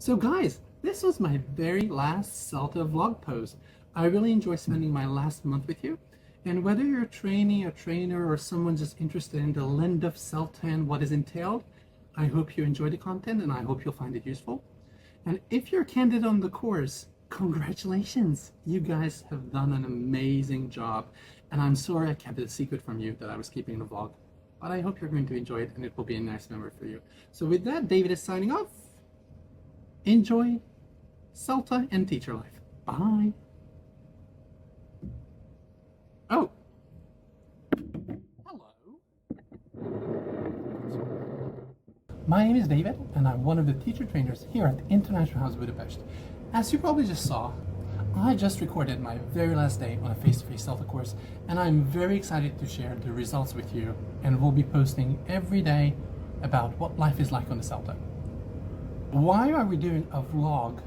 So guys, this was my very last CELTA vlog post. I really enjoy spending my last month with you. And whether you're a trainee, a trainer, or someone just interested in the land of CELTA and what is entailed, I hope you enjoy the content and I hope you'll find it useful. And if you're a candidate on the course, congratulations! You guys have done an amazing job. And I'm sorry I kept it a secret from you that I was keeping the vlog. But I hope you're going to enjoy it and it will be a nice memory for you. So with that, David is signing off. Enjoy CELTA and teacher life. Bye. Oh. Hello. My name is David and I'm one of the teacher trainers here at International House Budapest. As you probably just saw, I just recorded my very last day on a face-to-face CELTA course and I'm very excited to share the results with you, and we'll be posting every day about what life is like on the CELTA. Why are we doing a vlog?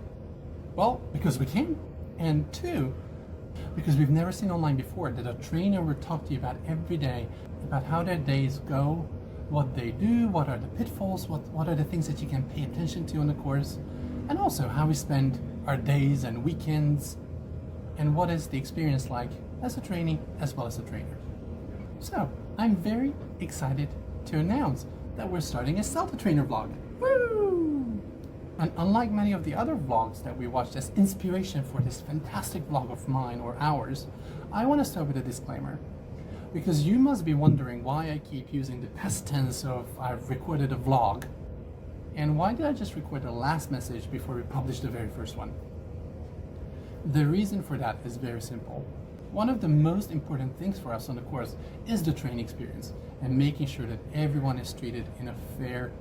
Well, because we can, and two, because we've never seen online before that a trainer would talk to you about every day, about how their days go, what they do, what are the pitfalls, what are the things that you can pay attention to on the course, and also how we spend our days and weekends, and what is the experience like as a trainee as well as a trainer. So, I'm very excited to announce that we're starting a CELTA trainer vlog. Woo! And unlike many of the other vlogs that we watched as inspiration for this fantastic vlog of mine or ours, I want to start with a disclaimer. Because you must be wondering why I keep using the past tense of I've recorded a vlog, and why did I just record the last message before we published the very first one? The reason for that is very simple. One of the most important things for us on the course is the training experience and making sure that everyone is treated in a fair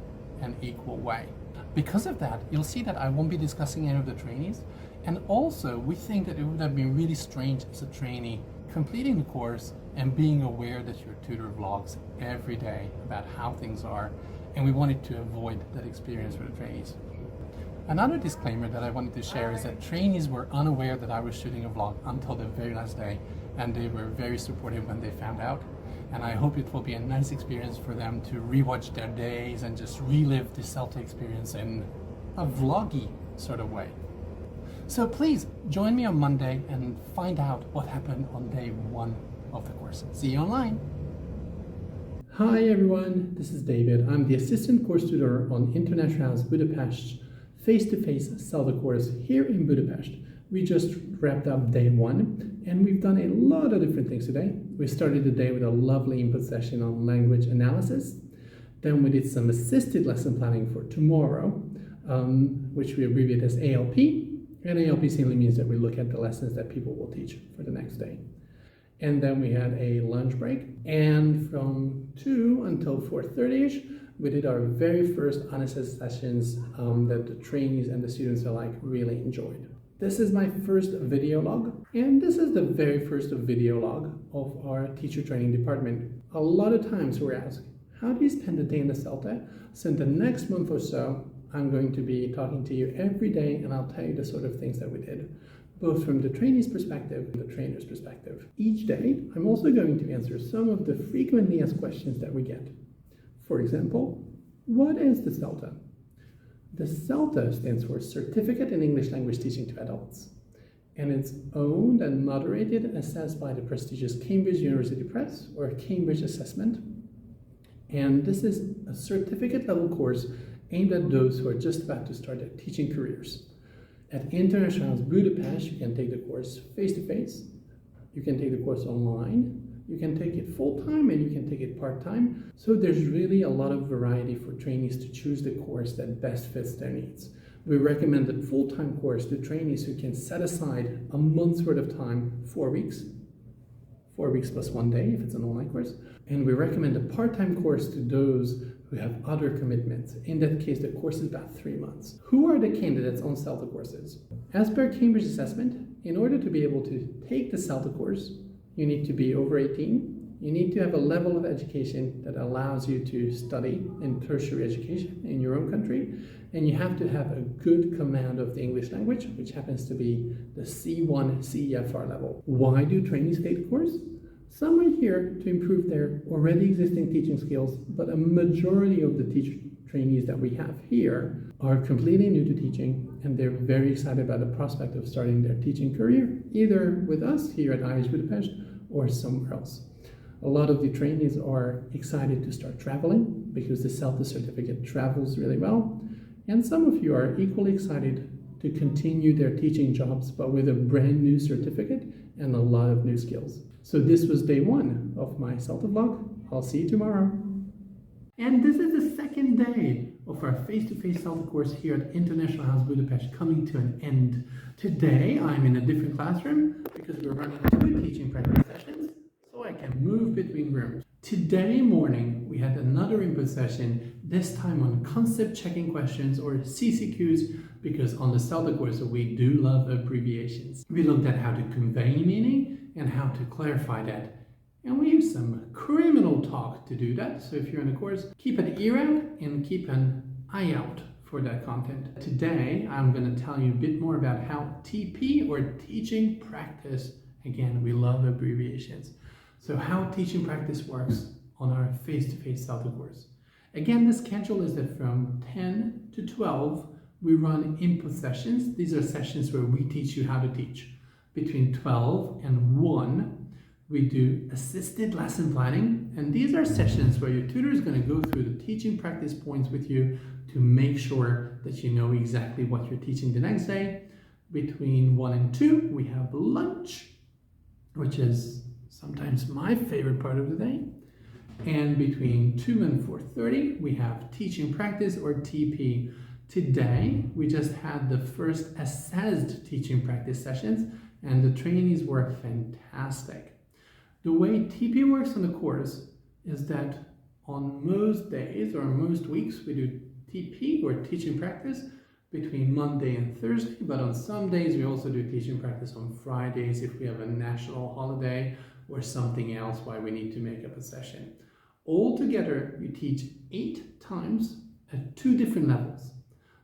and equal way. Because of that, you'll see that I won't be discussing any of the trainees, and also we think that it would have been really strange as a trainee completing the course and being aware that your tutor vlogs every day about how things are, and we wanted to avoid that experience for the trainees. Another disclaimer that I wanted to share is that trainees were unaware that I was shooting a vlog until the very last day, and they were very supportive when they found out. And I hope it will be a nice experience for them to rewatch their days and just relive the CELTA experience in a vloggy sort of way. So please join me on Monday and find out what happened on day 1 of the course. See you online. Hi everyone, this is David. I'm the assistant course tutor on International House Budapest face-to-face CELTA course here in Budapest. We just wrapped up day 1 and we've done a lot of different things today. We started the day with a lovely input session on language analysis. Then we did some assisted lesson planning for tomorrow, which we abbreviate as ALP. And ALP simply means that we look at the lessons that people will teach for the next day. And then we had a lunch break. And from 2 until 4:30ish, we did our very first unassessed sessions that the trainees and the students alike really enjoyed. This is my first video log, and this is the very first video log of our teacher training department. A lot of times we're asked, how do you spend the day in the CELTA? So in the next month or so, I'm going to be talking to you every day and I'll tell you the sort of things that we did, both from the trainee's perspective and the trainer's perspective. Each day, I'm also going to answer some of the frequently asked questions that we get. For example, what is the CELTA? The CELTA stands for Certificate in English Language Teaching to Adults, and it's owned and moderated and assessed by the prestigious Cambridge University Press, or Cambridge Assessment. And this is a certificate level course aimed at those who are just about to start their teaching careers. At International House Budapest, you can take the course face-to-face, you can take the course online, you can take it full-time and you can take it part-time. So there's really a lot of variety for trainees to choose the course that best fits their needs. We recommend a full-time course to trainees who can set aside a month's worth of time, 4 weeks. 4 weeks plus 1 day if it's an online course. And we recommend a part-time course to those who have other commitments. In that case, the course is about 3 months. Who are the candidates on CELTA courses? As per Cambridge Assessment, in order to be able to take the CELTA course, you need to be over 18. You need to have a level of education that allows you to study in tertiary education in your own country. And you have to have a good command of the English language, which happens to be the C1 CEFR level. Why do trainees take the course? Some are here to improve their already existing teaching skills, but a majority of the trainees that we have here are completely new to teaching, and they're very excited about the prospect of starting their teaching career, either with us here at IH Budapest or somewhere else. A lot of the trainees are excited to start traveling because the CELTA certificate travels really well. And some of you are equally excited to continue their teaching jobs, but with a brand new certificate and a lot of new skills. So this was day one of my CELTA vlog. I'll see you tomorrow. And this is the second day of our face-to-face CELTA course here at International House Budapest coming to an end. Today I'm in a different classroom because we're running 2 teaching practice sessions, so I can move between rooms. Today morning we had another input session, this time on concept checking questions or CCQs, because on the CELTA course we do love abbreviations. We looked at how to convey meaning and how to clarify that. And we use some criminal talk to do that. So if you're in the course, keep an ear out and keep an eye out for that content. Today, I'm going to tell you a bit more about how TP or teaching practice, again, we love abbreviations. So how teaching practice works on our face-to-face CELTA course. Again, the schedule is that from 10 to 12, we run input sessions. These are sessions where we teach you how to teach. Between 12 and 1, we do assisted lesson planning, and these are sessions where your tutor is going to go through the teaching practice points with you to make sure that you know exactly what you're teaching the next day. Between 1 and 2, we have lunch, which is sometimes my favorite part of the day. And between 2 and 4:30, we have teaching practice or TP. Today, we just had the first assessed teaching practice sessions, and the trainees were fantastic. The way TP works on the course is that on most days or most weeks we do TP or teaching practice between Monday and Thursday, but on some days we also do teaching practice on Fridays if we have a national holiday or something else why we need to make up a session. Altogether, we teach 8 times at 2 different levels.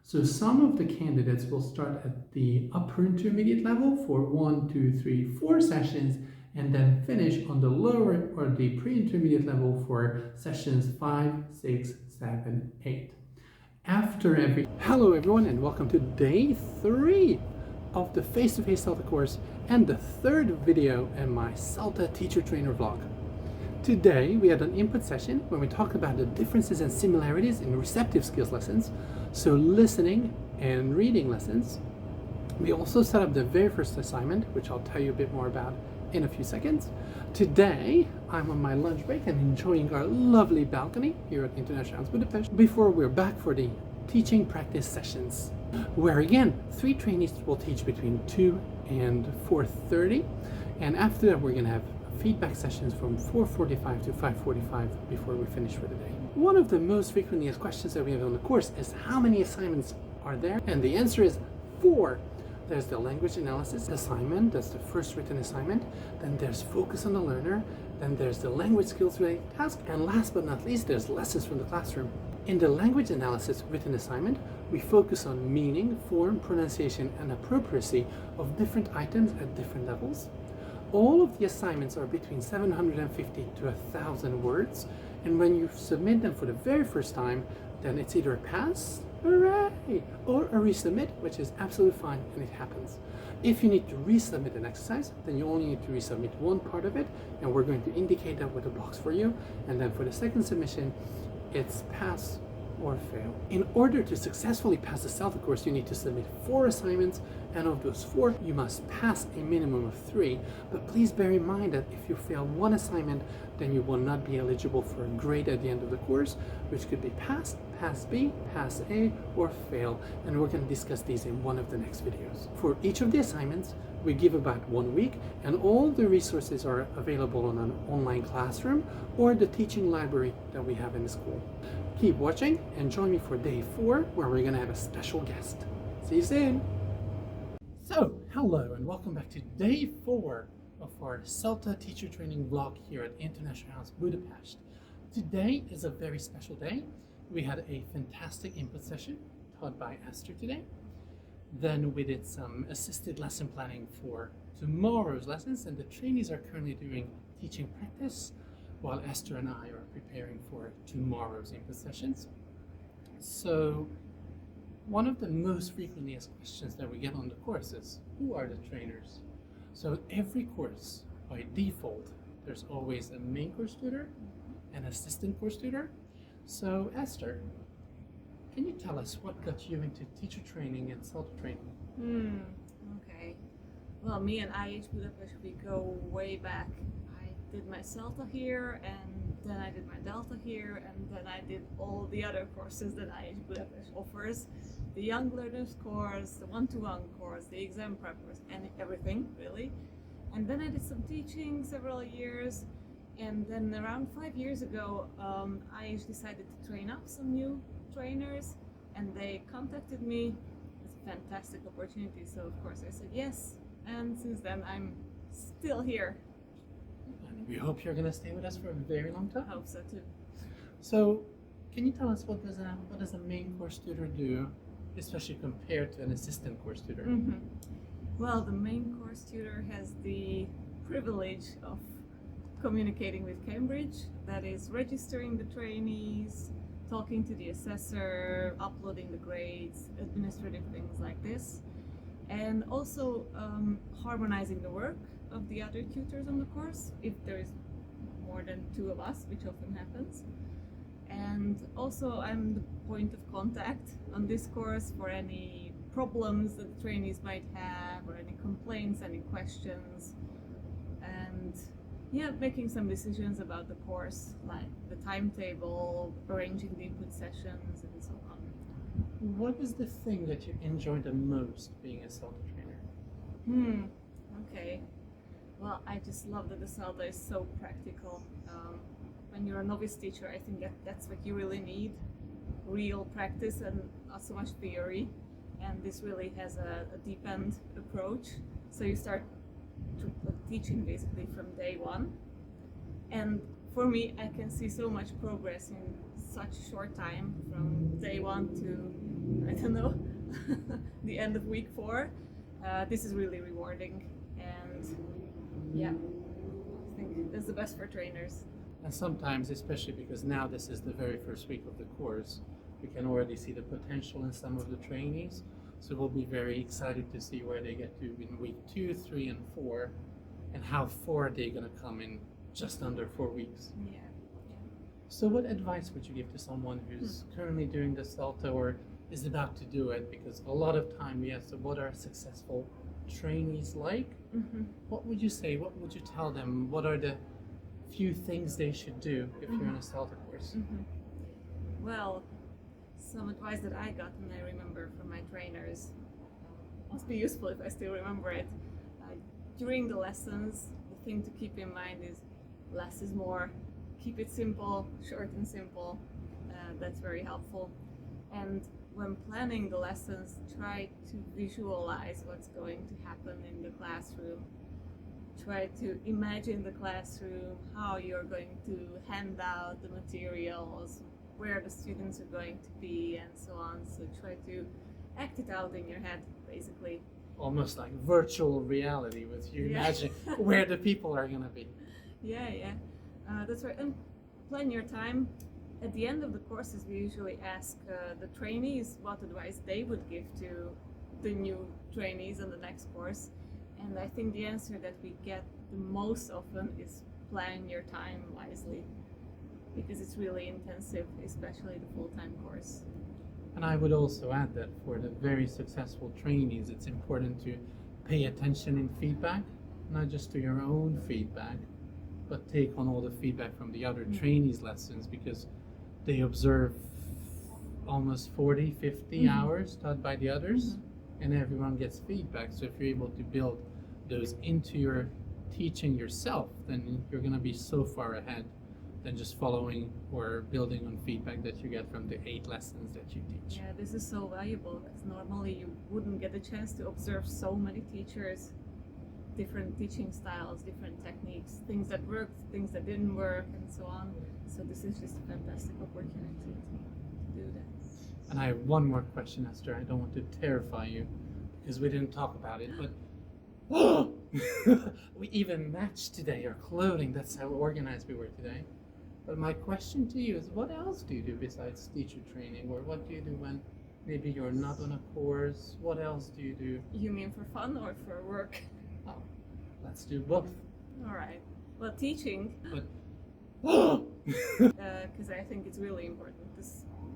So some of the candidates will start at the upper intermediate level for 1, 2, 3, 4 sessions, and then finish on the lower or the pre-intermediate level for sessions 5, 6, 7, 8. After every... Hello everyone and welcome to day 3 of the face-to-face CELTA course and the 3rd video in my CELTA teacher trainer vlog. Today we had an input session where we talked about the differences and similarities in receptive skills lessons, so listening and reading lessons. We also set up the very first assignment, which I'll tell you a bit more about in a few seconds. Today, I'm on my lunch break and enjoying our lovely balcony here at International House Budapest before we're back for the teaching practice sessions, where again, 3 trainees will teach between 2 and 4:30, and after that we're going to have feedback sessions from 4:45 to 5:45 before we finish for the day. One of the most frequently asked questions that we have on the course is how many assignments are there? And the answer is 4. There's the language analysis assignment, that's the first written assignment. Then there's focus on the learner. Then there's the language skills related task. And last but not least, there's lessons from the classroom. In the language analysis written assignment, we focus on meaning, form, pronunciation, and appropriacy of different items at different levels. All of the assignments are between 750 to 1,000 words. And when you submit them for the very first time, then it's either a pass, hooray, or a resubmit, which is absolutely fine, and it happens. If you need to resubmit an exercise, then you only need to resubmit one part of it, and we're going to indicate that with a box for you. And then for the second submission, it's pass or fail. In order to successfully pass the CELTA course, you need to submit 4 assignments, and of those 4, you must pass a minimum of 3. But please bear in mind that if you fail 1 assignment, then you will not be eligible for a grade at the end of the course, which could be pass, pass B, pass A, or fail. And we're going to discuss these in one of the next videos. For each of the assignments, we give about 1 week, and all the resources are available on an online classroom or the teaching library that we have in the school. Keep watching and join me for day 4, where we're going to have a special guest. See you soon! So, hello and welcome back to day 4 of our CELTA teacher training vlog here at International House Budapest. Today is a very special day. We had a fantastic input session taught by Assessor today. Then we did some assisted lesson planning for tomorrow's lessons, and the trainees are currently doing teaching practice while Esther and I are preparing for tomorrow's input sessions. So One of the most frequently asked questions that we get on the course is, who are the trainers? So every course, by default, there's always a main course tutor, an assistant course tutor. So Esther, can you tell us what got you into teacher training and CELTA training? Okay. Well, me and IH Budapest, we go way back. I did my CELTA here, and then I did my Delta here, and then I did all the other courses that IH Budapest offers. The Young Learners course, the one-to-one course, the exam prep course, and everything, really. And then I did some teaching several years, and then around 5 years ago, IH decided to train up some new trainers, and they contacted me. It's a fantastic opportunity, so of course I said yes, and since then I'm still here. And we hope you're going to stay with us for a very long time. I hope so too. So, can you tell us what does a main course tutor do, especially compared to an assistant course tutor? Well, the main course tutor has the privilege of communicating with Cambridge, that is registering the trainees, talking to the assessor, uploading the grades, administrative things like this, and also harmonizing the work of the other tutors on the course, if there is more than 2 of us, which often happens. And also I'm the point of contact on this course for any problems that the trainees might have, or any complaints, any questions, and making some decisions about the course, like the timetable, arranging the input sessions, and so on. What is the thing that you enjoy the most being a CELTA trainer? Okay. Well, I just love that the CELTA is so practical. When you're a novice teacher, I think that's what you really need. Real practice and not so much theory. And this really has a deep end approach. So you start teaching basically from day one. And for me, I can see so much progress in such a short time, from day one to, I don't know, the end of week 4. This is really rewarding, and I think that's the best for trainers. And sometimes, especially because now this is the very first week of the course, we can already see the potential in some of the trainees. So we'll be very excited to see where they get to in week 2, 3, and 4, and how far they're going to come in just under 4 weeks. Yeah. So what advice would you give to someone who's currently doing the CELTA or is about to do it? Because a lot of time we ask, so what are successful trainees like? What would you say? What would you tell them? What are the few things they should do if you're in a CELTA course? Well, some advice that I got and I remember from my trainers, must be useful if I still remember it. During the lessons, the thing to keep in mind is less is more. Keep it simple, short and simple. That's very helpful. And when planning the lessons, try to visualize what's going to happen in the classroom. Try to imagine the classroom, how you're going to hand out the materials, where the students are going to be, and so on. So try to act it out in your head, basically. Almost like virtual reality, with you imagine where the people are going to be. That's right. And plan your time. At the end of the courses, we usually ask the trainees what advice they would give to the new trainees on the next course. And I think the answer that we get the most often is plan your time wisely, because it's really intensive, especially the full-time course. And I would also add that for the very successful trainees, it's important to pay attention in feedback, not just to your own feedback, but take on all the feedback from the other trainees' lessons, because they observe almost 40, 50 hours taught by the others, and everyone gets feedback. So if you're able to build those into your teaching yourself, then you're going to be so far ahead than just following or building on feedback that you get from the 8 lessons that you teach. Yeah, this is so valuable, because normally you wouldn't get a chance to observe so many teachers, different teaching styles, different techniques, things that worked, things that didn't work, and so on. So this is just a fantastic opportunity to do that. And I have one more question, Esther. I don't want to terrify you because we didn't talk about it, but we even matched today our clothing. That's how organized we were today. But my question to you is, what else do you do besides teacher training, or what do you do when Maybe you're not on a course. What else do you do? You mean for fun or for work? Oh, let's do both. All right. Well, teaching, But because I think it's really important to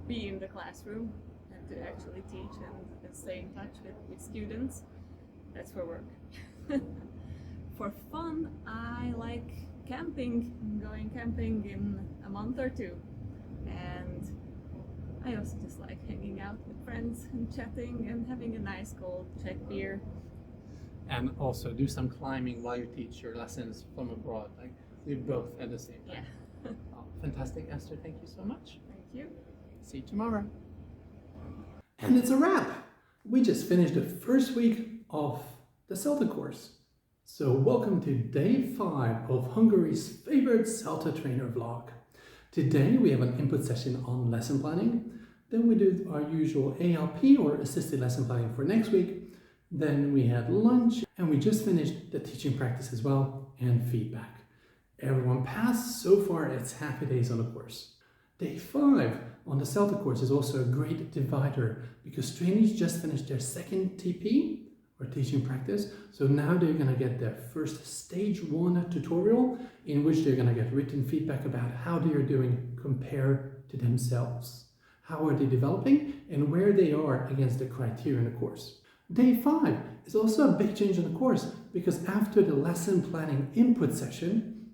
be in the classroom and to actually teach and stay in touch with students. That's for work. For fun, I like camping, going camping in a month or two. And I also just like hanging out with friends and chatting and having a nice cold Czech beer. and also do some climbing while you teach your lessons from abroad. Like do both at the same time. Yeah. Oh, fantastic, Esther. Thank you so much. Thank you. See you tomorrow. And it's a wrap. We just finished the first week of the CELTA course. So welcome to day 5 of Hungary's favorite CELTA trainer vlog. Today we have an input session on lesson planning. Then we do our usual ALP or assisted lesson planning for next week. Then we had lunch and we just finished the teaching practice as well and feedback. Everyone passed. So far it's happy days on the course. Day 5 on the CELTA course is also a great divider because trainees just finished their second TP or teaching practice. So now they're going to get their first stage 1 tutorial in which they're going to get written feedback about how they are doing compared to themselves. How are they developing and where they are against the criteria in the course. Day 5 is also a big change in the course because after the lesson planning input session,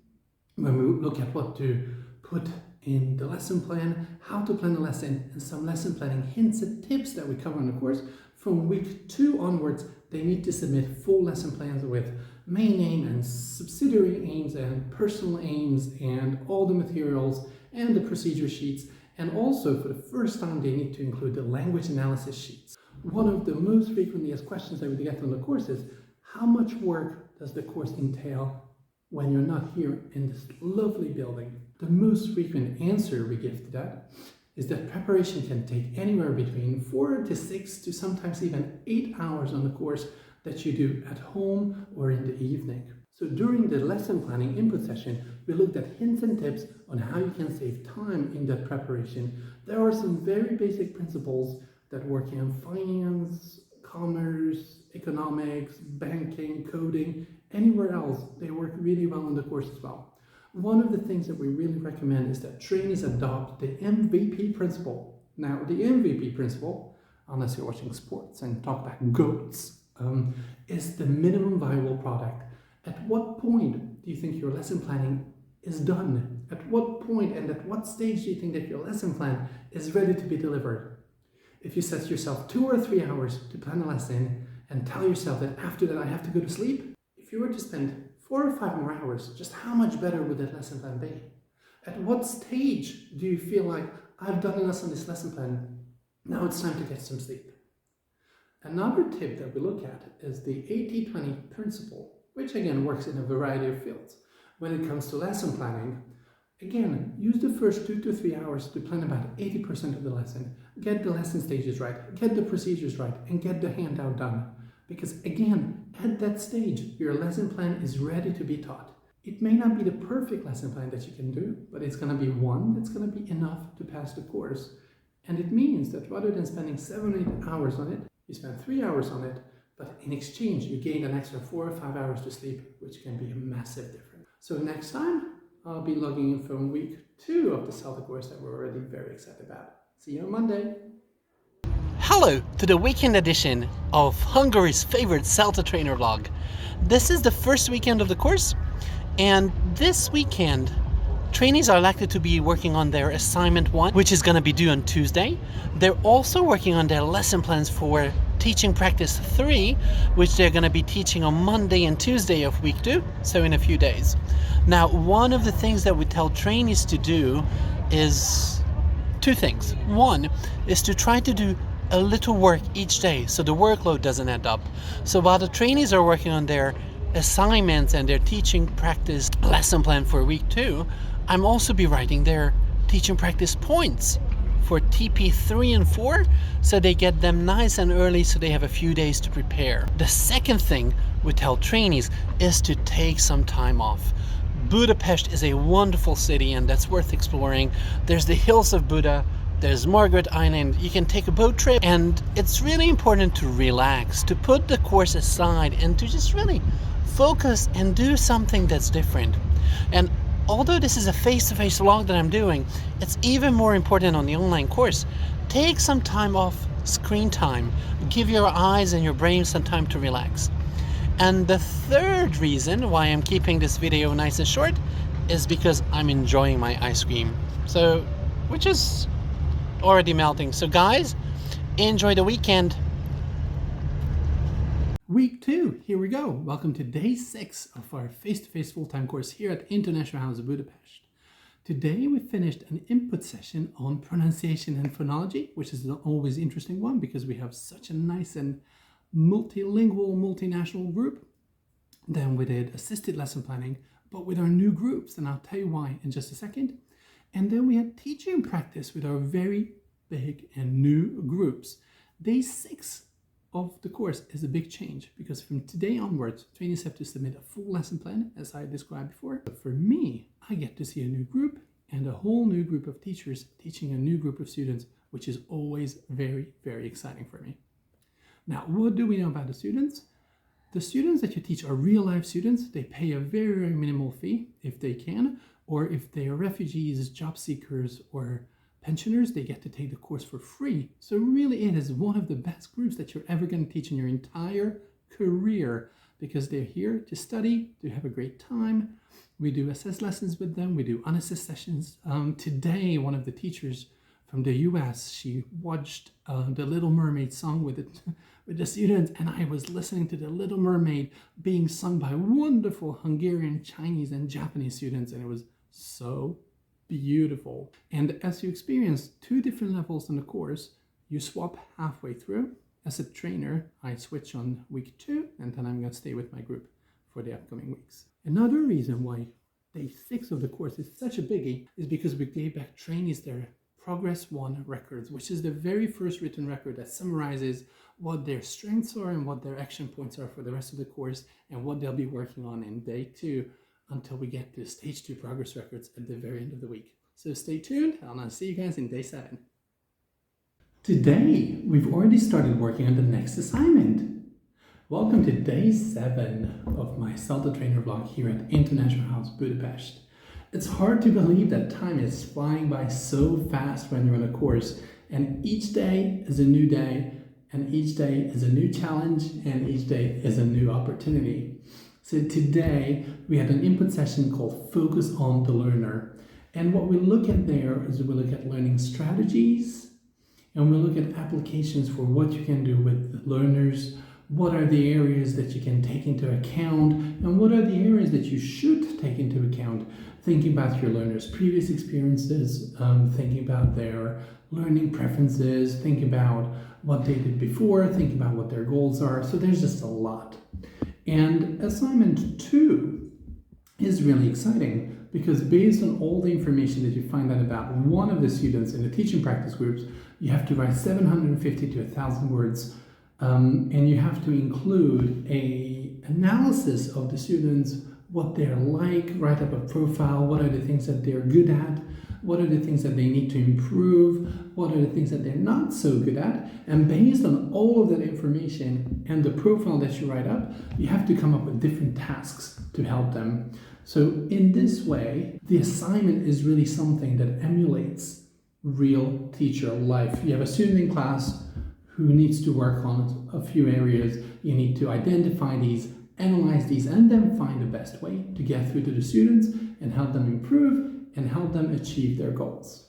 when we look at what to put in the lesson plan, how to plan the lesson, and some lesson planning hints and tips that we cover in the course, from week 2 onwards, they need to submit full lesson plans with main aim and subsidiary aims and personal aims and all the materials and the procedure sheets. And also, for the first time, they need to include the language analysis sheets. One of the most frequently asked questions that we get on the course is, how much work does the course entail when you're not here in this lovely building? The most frequent answer we give to that is that preparation can take anywhere between 4 to 6 to sometimes even 8 hours on the course that you do at home or in the evening. So during the lesson planning input session, we looked at hints and tips on how you can save time in that preparation. There are some very basic principles that work in finance, commerce, economics, banking, coding, anywhere else. They work really well in the course as well. One of the things that we really recommend is that trainees adopt the MVP principle. Now, the MVP principle, unless you're watching sports and talk about GOATs, is the minimum viable product. At what point do you think your lesson planning is done? At what point and at what stage do you think that your lesson plan is ready to be delivered? If you set yourself 2 or 3 hours to plan a lesson and tell yourself that after that I have to go to sleep, if you were to spend 4 or 5 more hours, just how much better would that lesson plan be? At what stage do you feel like, I've done enough on this lesson plan, now it's time to get some sleep? Another tip that we look at is the 80-20 principle, which again works in a variety of fields. When it comes to lesson planning, again, use the first 2 to 3 hours to plan about 80% of the lesson. Get the lesson stages right, get the procedures right, and get the handout done. Because again, at that stage, your lesson plan is ready to be taught. It may not be the perfect lesson plan that you can do, but it's going to be one that's going to be enough to pass the course. And it means that rather than spending 7 or 8 hours on it, you spend 3 hours on it, but in exchange, you gain an extra 4 or 5 hours to sleep, which can be a massive difference. So next time, I'll be logging in from week 2 of the CELTA course that we're already very excited about. See you on Monday. Hello to the weekend edition of Hungary's favorite CELTA trainer vlog. This is the first weekend of the course, and this weekend trainees are likely to be working on their assignment 1, which is going to be due on Tuesday. They're also working on their lesson plans for teaching practice 3, which they're going to be teaching on Monday and Tuesday of week 2, so in a few days. Now, one of the things that we tell trainees to do is 2 things. One is to try to do a little work each day so the workload doesn't add up. So while the trainees are working on their assignments and their teaching practice lesson plan for week 2, I'm also be writing their teaching practice points for TP 3 and 4 so they get them nice and early so they have a few days to prepare. The second thing we tell trainees is to take some time off. Budapest is a wonderful city and that's worth exploring. There's the hills of Buda, there's Margaret Island, you can take a boat trip, and it's really important to relax, to put the course aside and to just really focus and do something that's different. And although this is a face-to-face vlog that I'm doing, it's even more important on the online course. Take some time off screen time. Give your eyes and your brain some time to relax. And the third reason why I'm keeping this video nice and short is because I'm enjoying my ice cream. So, which is already melting. So guys, enjoy the weekend. Week 2, here we go. Welcome to day 6 of our face-to-face full-time course here at International House Budapest. Today we finished an input session on pronunciation and phonology, which is an always interesting one because we have such a nice and multilingual, multinational group. Then we did assisted lesson planning, but with our new groups, and I'll tell you why in just a second. And then we had teaching practice with our very big and new groups. Day 6 of the course is a big change because from today onwards, trainees have to submit a full lesson plan, as I described before. But for me, I get to see a new group and a whole new group of teachers teaching a new group of students, which is always very, very exciting for me. Now, what do we know about the students? The students that you teach are real-life students. They pay a very, very minimal fee if they can, or if they are refugees, job seekers, or pensioners, they get to take the course for free. So really it is one of the best groups that you're ever going to teach in your entire career because they're here to study, to have a great time. We do assessed lessons with them. We do unassessed sessions. Today, one of the teachers from the US, she watched The Little Mermaid song with the students, and I was listening to The Little Mermaid being sung by wonderful Hungarian, Chinese, and Japanese students, and it was so beautiful. And as you experience 2 different levels in the course, you swap halfway through. As a trainer, I switch on week 2, and then I'm going to stay with my group for the upcoming weeks. Another reason why day 6 of the course is such a biggie is because we gave back trainees their Progress 1 records, which is the very first written record that summarizes what their strengths are and what their action points are for the rest of the course and what they'll be working on in day 2 until we get to stage 2 progress records at the very end of the week. So stay tuned, and I'll see you guys in day 7. Today, we've already started working on the next assignment. Welcome to day 7 of my CELTA trainer vlog here at International House Budapest. It's hard to believe that time is flying by so fast when you're on a course, and each day is a new day, and each day is a new challenge, and each day is a new opportunity. So today we had an input session called Focus on the Learner. And what we look at there is we look at learning strategies, and we look at applications for what you can do with learners. What are the areas that you can take into account, and what are the areas that you should take into account? Thinking about your learners' previous experiences, thinking about their learning preferences, thinking about what they did before, thinking about what their goals are. So there's just a lot. And assignment 2 is really exciting because based on all the information that you find out about one of the students in the teaching practice groups, you have to write 750 to 1,000 words, and you have to include an analysis of the students, what they're like, write up a profile, what are the things that they're good at, what are the things that they need to improve, what are the things that they're not so good at, and based on all of that information and the profile that you write up, you have to come up with different tasks to help them. So in this way, the assignment is really something that emulates real teacher life. You have a student in class who needs to work on a few areas. You need to identify these, analyze these, and then find the best way to get through to the students and help them improve and help them achieve their goals.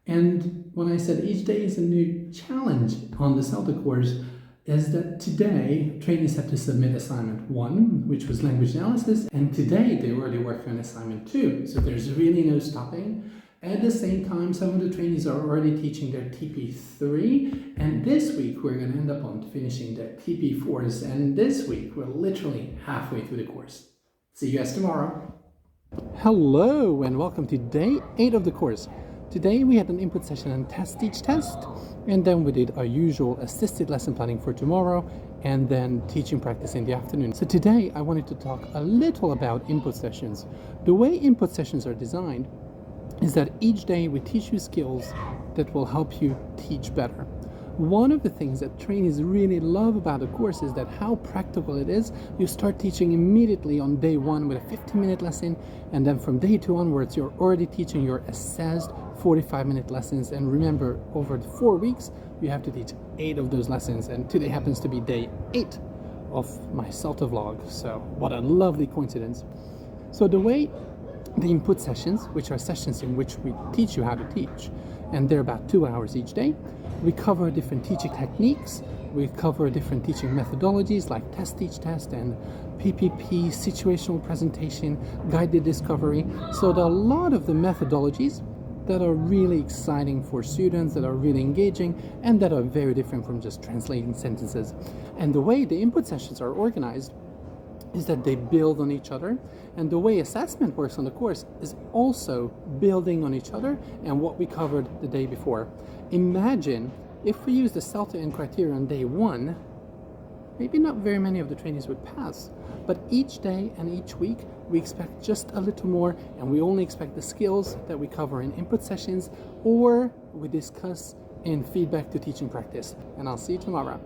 And when I said each day is a new challenge on the CELTA course, is that today trainees have to submit assignment 1, which was language analysis, and today they already work on assignment 2. So there's really no stopping. At the same time, some of the trainees are already teaching their TP3, and this week we're going to end up on finishing their TP4s, and this week we're literally halfway through the course. See you guys tomorrow. Hello and welcome to day 8 of the course. Today we had an input session and teach test, and then we did our usual assisted lesson planning for tomorrow, and then teaching practice in the afternoon. So today I wanted to talk a little about input sessions. The way input sessions are designed is that each day we teach you skills that will help you teach better. One of the things that trainees really love about the course is that how practical it is. You start teaching immediately on day 1 with a 15-minute lesson, and then from day 2 onwards you're already teaching your assessed 45-minute lessons. And remember, over the 4 weeks you have to teach 8 of those lessons, and today happens to be day 8 of my CELTA vlog, so what a lovely coincidence. So the way the input sessions, which are sessions in which we teach you how to teach, and they're about 2 hours each day, we cover different teaching techniques, we cover different teaching methodologies like test, teach, test, and PPP, situational presentation, guided discovery. So there are a lot of the methodologies that are really exciting for students, that are really engaging, and that are very different from just translating sentences. And the way the input sessions are organized is that they build on each other, and the way assessment works on the course is also building on each other and what we covered the day before. Imagine if we use the CELTA criteria on day 1, maybe not very many of the trainees would pass, but each day and each week we expect just a little more, and we only expect the skills that we cover in input sessions or we discuss in feedback to teaching practice. And I'll see you tomorrow.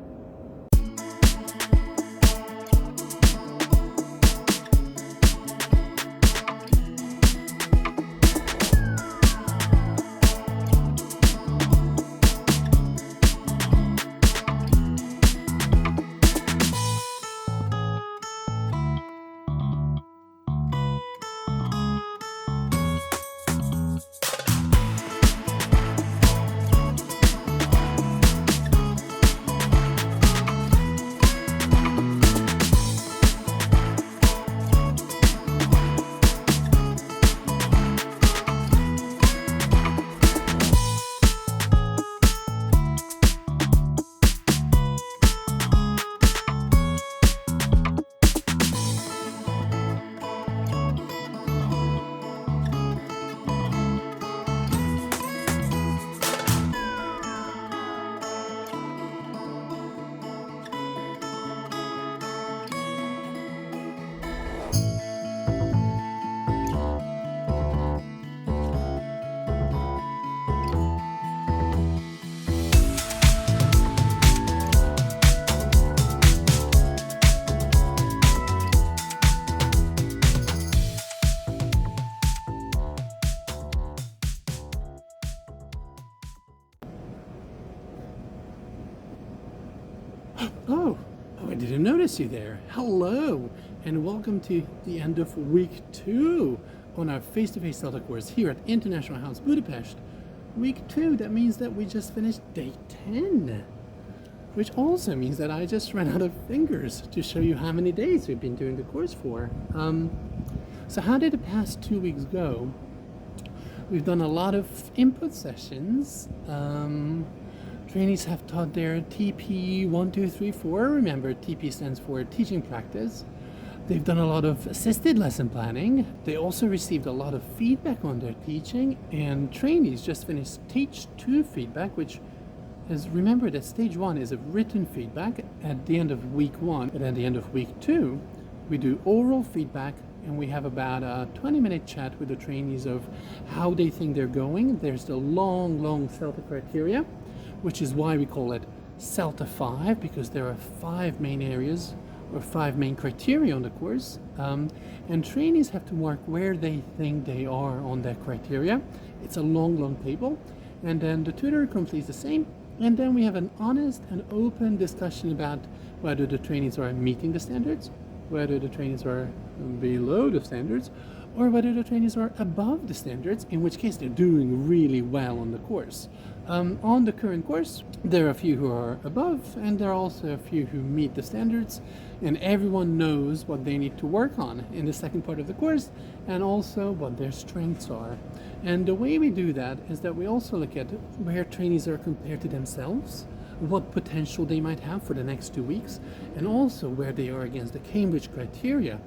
Oh, I didn't notice you there. Hello, and welcome to the end of week 2 on our face-to-face CELTA course here at International House Budapest. Week 2, that means that we just finished day 10, which also means that I just ran out of fingers to show you how many days we've been doing the course for. So how did the past 2 weeks go? We've done a lot of input sessions. Trainees have taught their TP 1, 2, 3, 4. Remember, TP stands for teaching practice. They've done a lot of assisted lesson planning. They also received a lot of feedback on their teaching, and trainees just finished Stage 2 feedback, which is, remember that Stage 1 is a written feedback at the end of week 1, and at the end of week 2, we do oral feedback, and we have about a 20-minute chat with the trainees of how they think they're going. There's the long CELTA criteria, which is why we call it CELTA 5, because there are 5 main areas or 5 main criteria on the course, and trainees have to mark where they think they are on that criteria. It's a long table, and then the tutor completes the same, and then we have an honest and open discussion about whether the trainees are meeting the standards, whether the trainees are below the standards, or whether the trainees are above the standards, in which case they're doing really well on the course. On the current course, there are a few who are above, and there are also a few who meet the standards, and everyone knows what they need to work on in the second part of the course, and also what their strengths are. And the way we do that is that we also look at where trainees are compared to themselves, what potential they might have for the next 2 weeks, and also where they are against the Cambridge criteria.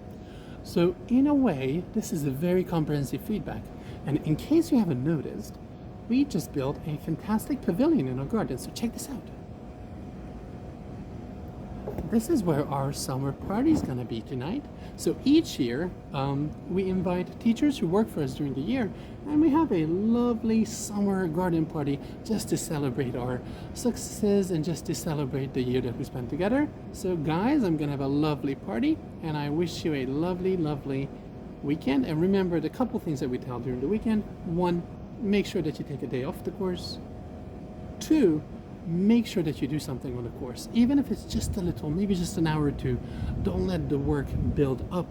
So in a way, this is a very comprehensive feedback. And in case you haven't noticed, we just built a fantastic pavilion in our garden, so check this out. This is where our summer party is going to be tonight. So each year we invite teachers who work for us during the year, and we have a lovely summer garden party just to celebrate our successes and just to celebrate the year that we spent together. So guys, I'm going to have a lovely party, and I wish you a lovely, lovely weekend. And remember the couple things that we tell during the weekend. 1, make sure that you take a day off the course. 2, make sure that you do something on the course, even if it's just a little, maybe just an hour or 2. Don't let the work build up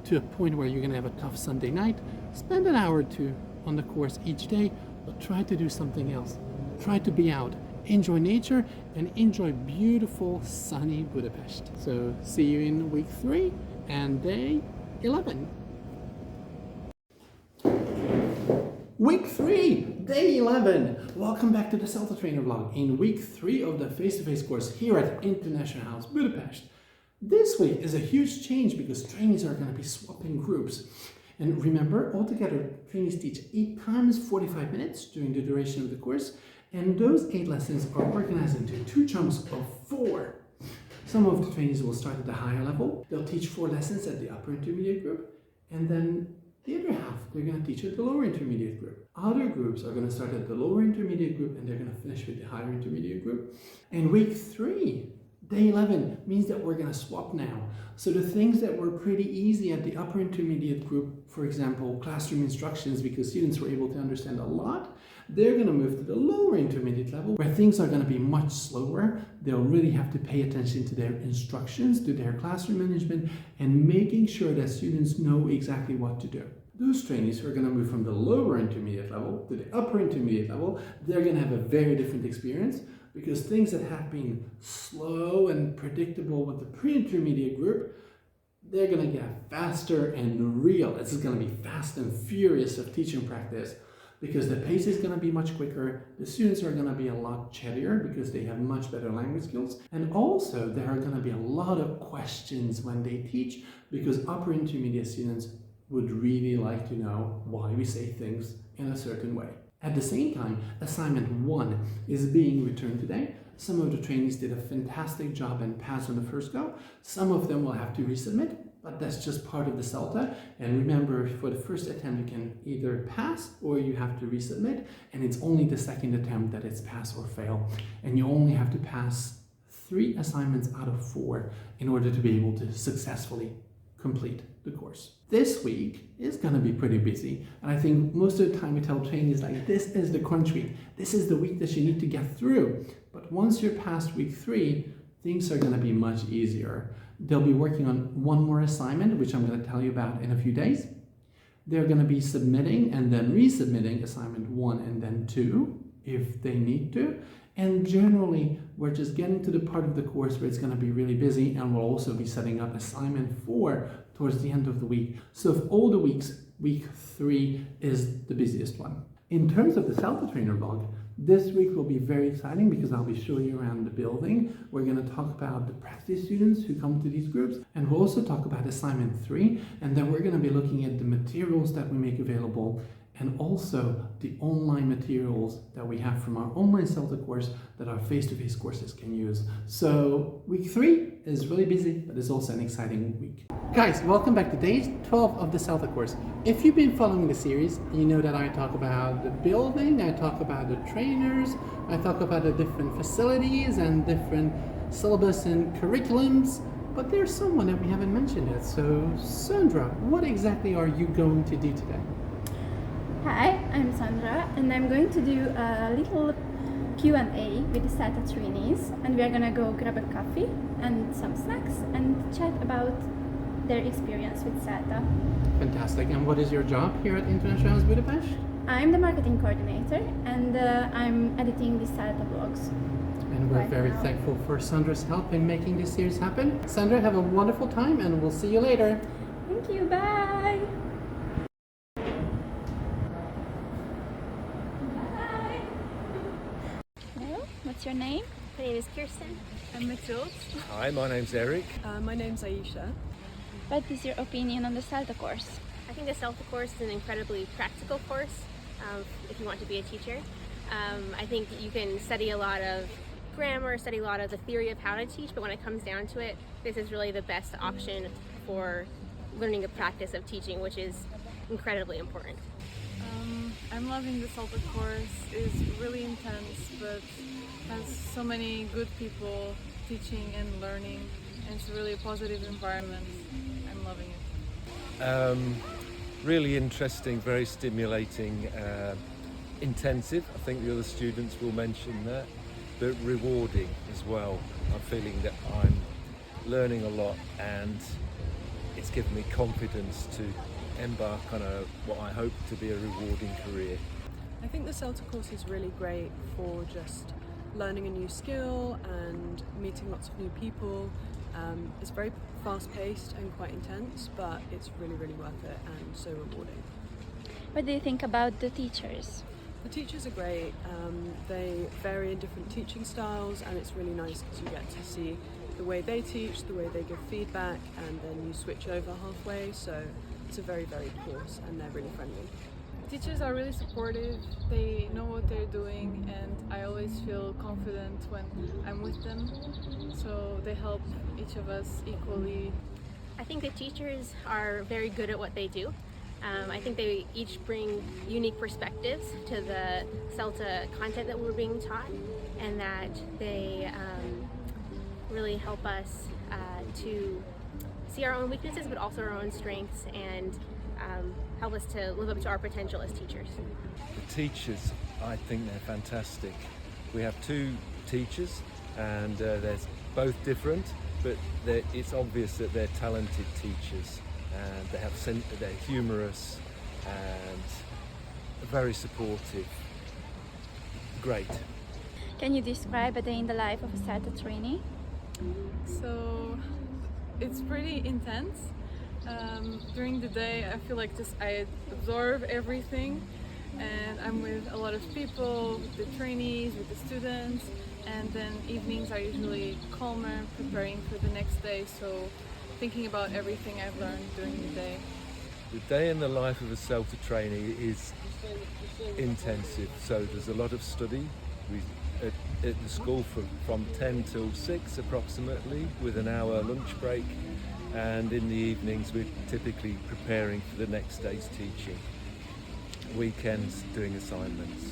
to a point where you're going to have a tough Sunday night. Spend an hour or 2 on the course each day, but try to do something else. Try to be out, enjoy nature, and enjoy beautiful sunny Budapest. So see you in week 3 and day 11. Week 3, day 11. Welcome back to the CELTA Trainer Vlog in week 3 of the face-to-face course here at International House Budapest. This week is a huge change because trainees are going to be swapping groups. And remember, altogether, trainees teach 8 times 45 minutes during the duration of the course, and those 8 lessons are organized into 2 chunks of 4. Some of the trainees will start at the higher level. They'll teach 4 lessons at the upper intermediate group, and then the other half, they're going to teach at the lower intermediate group. Other groups are going to start at the lower intermediate group and they're going to finish with the higher intermediate group. And week 3, day 11, means that we're going to swap now. So the things that were pretty easy at the upper intermediate group, for example, classroom instructions, because students were able to understand a lot, they're going to move to the lower intermediate level where things are going to be much slower. They'll really have to pay attention to their instructions, to their classroom management, and making sure that students know exactly what to do. Those trainees who are going to move from the lower intermediate level to the upper intermediate level, they're going to have a very different experience because things that have been slow and predictable with the pre-intermediate group, they're going to get faster and real. This is going to be fast and furious of teaching practice because the pace is going to be much quicker. The students are going to be a lot chattier because they have much better language skills. And also there are going to be a lot of questions when they teach because upper intermediate students would really like to know why we say things in a certain way. At the same time, assignment 1 is being returned today. Some of the trainees did a fantastic job and passed on the first go. Some of them will have to resubmit, but that's just part of the CELTA. And remember, for the first attempt, you can either pass or you have to resubmit. And it's only the second attempt that it's pass or fail. And you only have to pass 3 assignments out of 4 in order to be able to successfully complete the course. This week is going to be pretty busy, and I think most of the time we tell trainees like this is the crunch week. This is the week that you need to get through. But once you're past week 3, things are going to be much easier. They'll be working on 1 more assignment, which I'm going to tell you about in a few days. They're going to be submitting and then resubmitting assignment 1 and then 2 if they need to. And generally, we're just getting to the part of the course where it's going to be really busy, and we'll also be setting up assignment 4 towards the end of the week. So of all the weeks, week 3 is the busiest one. In terms of the CELTA Trainer Vlog, this week will be very exciting because I'll be showing you around the building. We're going to talk about the practice students who come to these groups, and we'll also talk about assignment 3, and then we're going to be looking at the materials that we make available and also the online materials that we have from our online CELTA course that our face-to-face courses can use. So week 3 is really busy, but it's also an exciting week. Guys, welcome back to day 12 of the CELTA course. If you've been following the series, you know that I talk about the building, I talk about the trainers, I talk about the different facilities and different syllabus and curriculums, but there's someone that we haven't mentioned yet. So Sandra, what exactly are you going to do today? Hi, I'm Sandra, and I'm going to do a little Q&A with the CELTA trainees, and we're gonna go grab a coffee and some snacks and chat about their experience with CELTA. Fantastic. And what is your job here at International House Budapest? I'm the marketing coordinator, and I'm editing the CELTA vlogs. And we're very thankful for Sandra's help in making this series happen. Sandra, have a wonderful time, and we'll see you later. Thank you, bye! What's your name? My name is Kirsten. I'm Mathilde. Hi, my name's Eric. My name's Aisha. What is your opinion on the CELTA course? I think the CELTA course is an incredibly practical course if you want to be a teacher. I think you can study a lot of grammar, study a lot of the theory of how to teach, but when it comes down to it, this is really the best option for learning the practice of teaching, which is incredibly important. I'm loving the CELTA course. It's really intense, but has so many good people teaching and learning, and it's a really positive environment. I'm loving it. Really interesting, very stimulating, intensive. I think the other students will mention that, but rewarding as well. I'm feeling that I'm learning a lot, and it's given me confidence to embark on what I hope to be a rewarding career. I think the CELTA course is really great for just learning a new skill and meeting lots of new people. It's very fast-paced and quite intense, but it's really, really worth it and so rewarding. What do you think about the teachers? The teachers are great. They vary in different teaching styles, and it's really nice because you get to see the way they teach, the way they give feedback, and then you switch over halfway. So it's a very varied course, and they're really friendly. Teachers are really supportive, they know what they're doing, and I always feel confident when I'm with them, so they help each of us equally. I think the teachers are very good at what they do. I think they each bring unique perspectives to the CELTA content that we're being taught, and that they really help us to see our own weaknesses, but also our own strengths, and help us to live up to our potential as teachers. The teachers, I think they're fantastic. We have two teachers, and they're both different, but it's obvious that they're talented teachers, and they're humorous and very supportive. Great. Can you describe a day in the life of a CELTA trainee? So it's pretty intense. During the day I feel like I absorb everything, and I'm with a lot of people, with the trainees, with the students, and then evenings are usually calmer, preparing for the next day, so thinking about everything I've learned during the day. The day in the life of a CELTA trainee is intensive, so there's a lot of study. At the school from 10 till 6 approximately, with an hour lunch break, and in the evenings we're typically preparing for the next day's teaching. Weekends doing assignments.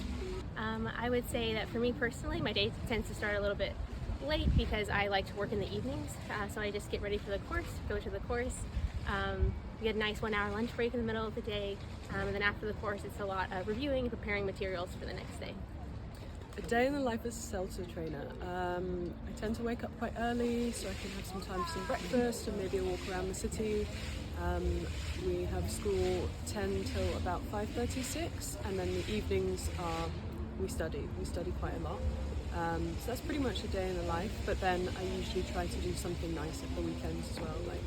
I would say that for me personally, my day tends to start a little bit late because I like to work in the evenings, so I just get ready for the course, go to the course. We get a nice 1 hour lunch break in the middle of the day, and then after the course it's a lot of reviewing and preparing materials for the next day. A day in the life as a CELTA trainer. I tend to wake up quite early so I can have some time for some breakfast and maybe a walk around the city. We have school 10 till about 5:36, and then the evenings are we study quite a lot. So that's pretty much a day in the life, but then I usually try to do something nice at the weekends as well, like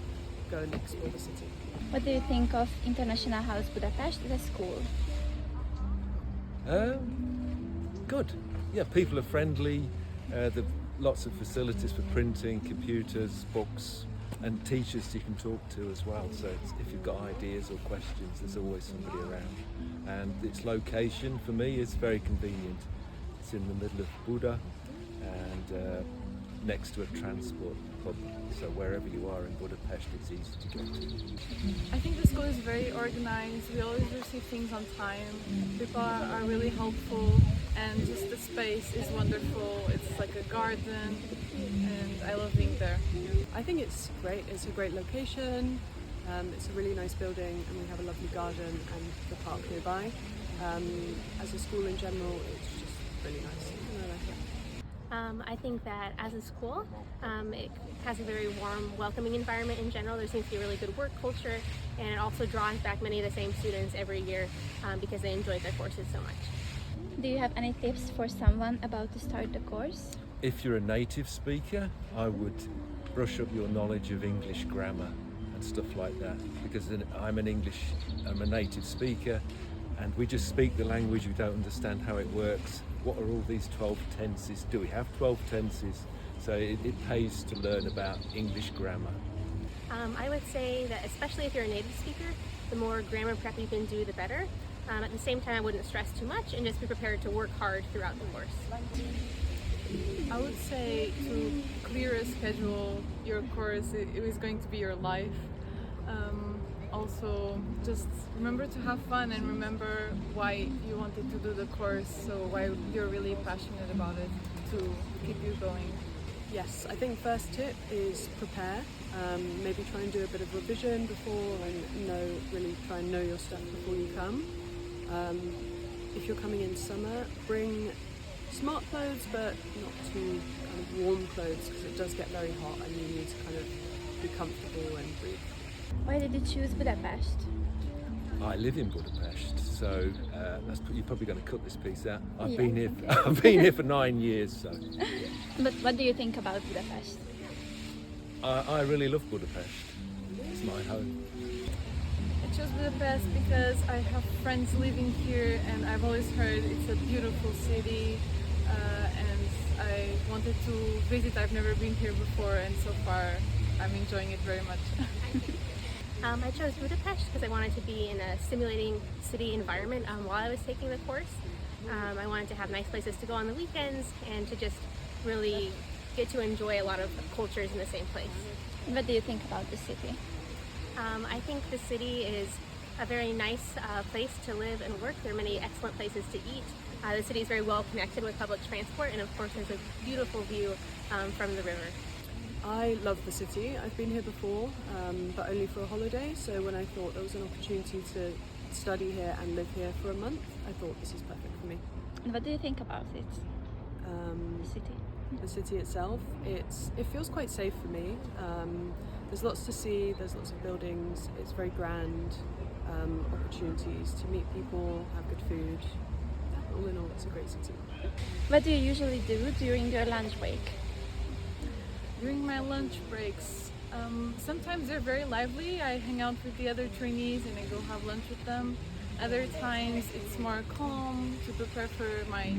go and explore the city. What do you think of International House Budapest as a school? Good. Yeah, people are friendly. There are lots of facilities for printing, computers, books, and teachers you can talk to as well. So if you've got ideas or questions, there's always somebody around. And its location for me is very convenient. It's in the middle of Buda and next to a transport hub. So wherever you are in Budapest, it's easy to get to. I think the school is very organized, we always receive things on time, people are really helpful, and just the space is wonderful. It's like a garden, and I love being there. I think it's great. It's a great location. It's a really nice building, and we have a lovely garden and the park nearby. As a school in general, it's just really nice, and I like it. I think that as a school, it has a very warm, welcoming environment in general. There seems to be a really good work culture, and it also draws back many of the same students every year because they enjoy their courses so much. Do you have any tips for someone about to start the course? If you're a native speaker, I would brush up your knowledge of English grammar and stuff like that, because I'm a native speaker, and we just speak the language, we don't understand how it works. What are all these 12 tenses? Do we have 12 tenses? So it pays to learn about English grammar. I would say that especially if you're a native speaker, the more grammar prep you can do, the better. At the same time, I wouldn't stress too much and just be prepared to work hard throughout the course. I would say to clear a schedule your course, it was going to be your life. Also, just remember to have fun and remember why you wanted to do the course, so why you're really passionate about it to keep you going. Yes, I think first tip is prepare. Maybe try and do a bit of revision before and really try and know your stuff before you come. If you're coming in summer, bring smart clothes but not too kind of warm clothes because it does get very hot and you need to kind of be comfortable and breathe. Why did you choose Budapest? I live in Budapest, so you're probably going to cut this piece out. I've Yeah. been here. I've been here for 9 years, so. But what do you think about Budapest? I really love Budapest. It's my home. I chose Budapest because I have friends living here and I've always heard it's a beautiful city and I wanted to visit. I've never been here before and so far I'm enjoying it very much. I chose Budapest because I wanted to be in a stimulating city environment while I was taking the course. I wanted to have nice places to go on the weekends and to just really get to enjoy a lot of cultures in the same place. What do you think about the city? I think the city is a very nice place to live and work. There are many excellent places to eat. The city is very well connected with public transport and of course there's a beautiful view from the river. I love the city. I've been here before, but only for a holiday. So when I thought there was an opportunity to study here and live here for a month, I thought this is perfect for me. And what do you think about it? The city? The city itself, it feels quite safe for me. There's lots to see, there's lots of buildings, it's very grand, opportunities to meet people, have good food. All in all, it's a great city. What do you usually do during your lunch break? During my lunch breaks, sometimes they're very lively. I hang out with the other trainees and I go have lunch with them. Other times it's more calm to prepare for my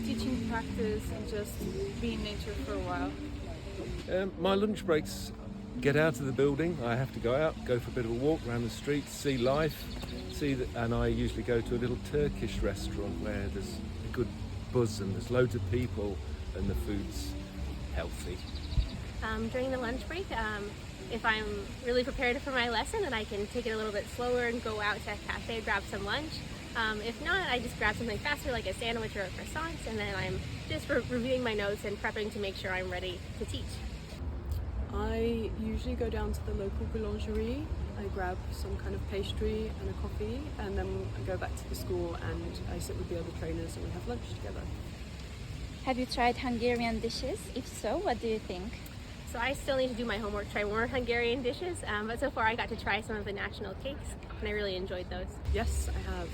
teaching practice and just be in nature for a while. My lunch breaks get out of the building. I have to go out, go for a bit of a walk around the streets, see life, and I usually go to a little Turkish restaurant where there's a good buzz and there's loads of people and the food's healthy. During the lunch break, if I'm really prepared for my lesson, then I can take it a little bit slower and go out to a cafe, grab some lunch. If not, I just grab something faster like a sandwich or a croissant, and then I'm just reviewing my notes and prepping to make sure I'm ready to teach. I usually go down to the local boulangerie. I grab some kind of pastry and a coffee, and then I go back to the school and I sit with the other trainers and we have lunch together. Have you tried Hungarian dishes? If so, what do you think? So I still need to do my homework, try more Hungarian dishes, but so far I got to try some of the national cakes and I really enjoyed those. Yes, I have.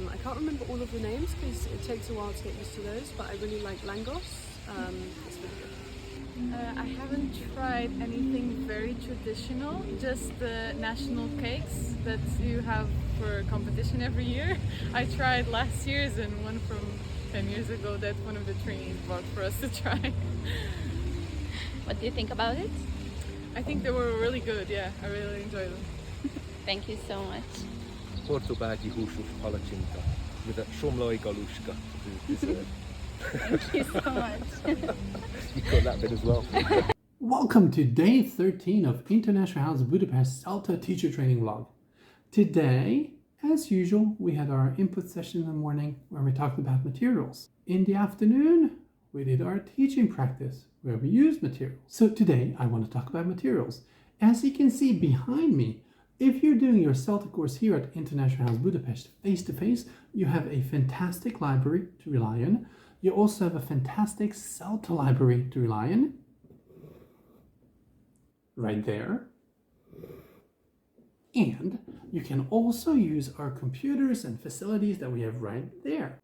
I can't remember all of the names because it takes a while to get used to those, but I really like langos. It's really good. I haven't tried anything very traditional, just the national cakes that you have for competition every year. I tried last year's and one from 10 years ago that one of the trainees bought for us to try. What do you think about it? I think they were really good, yeah, I really enjoyed them. Thank you so much. Portobágyi húsos palacsinta with a somlói galuska dessert. Thank you so much. You got that bit as well. Welcome to day 13 of International House Budapest CELTA teacher training vlog. Today, as usual, we had our input session in the morning where we talked about materials. In the afternoon, we did our teaching practice where we used materials. So today I want to talk about materials. As you can see behind me, if you're doing your CELTA course here at International House Budapest face-to-face, you have a fantastic library to rely on. You also have a fantastic CELTA library to rely on. Right there. And you can also use our computers and facilities that we have right there.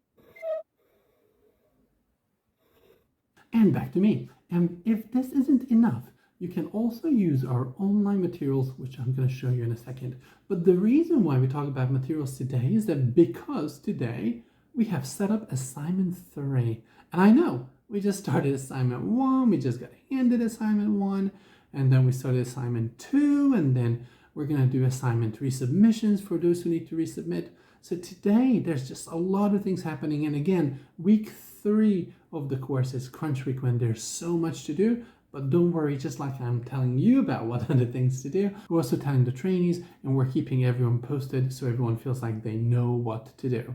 And back to me. And if this isn't enough, you can also use our online materials, which I'm going to show you in a second. But the reason why we talk about materials today is that because today we have set up assignment 3. And I know we just started assignment 1, we just got handed assignment 1, and then we started assignment 2, and then we're going to do assignment 3 submissions for those who need to resubmit. So today there's just a lot of things happening. And again, week 3 of the course is crunch week when there's so much to do. But don't worry, just like I'm telling you about what are the things to do, we're also telling the trainees, and we're keeping everyone posted so everyone feels like they know what to do.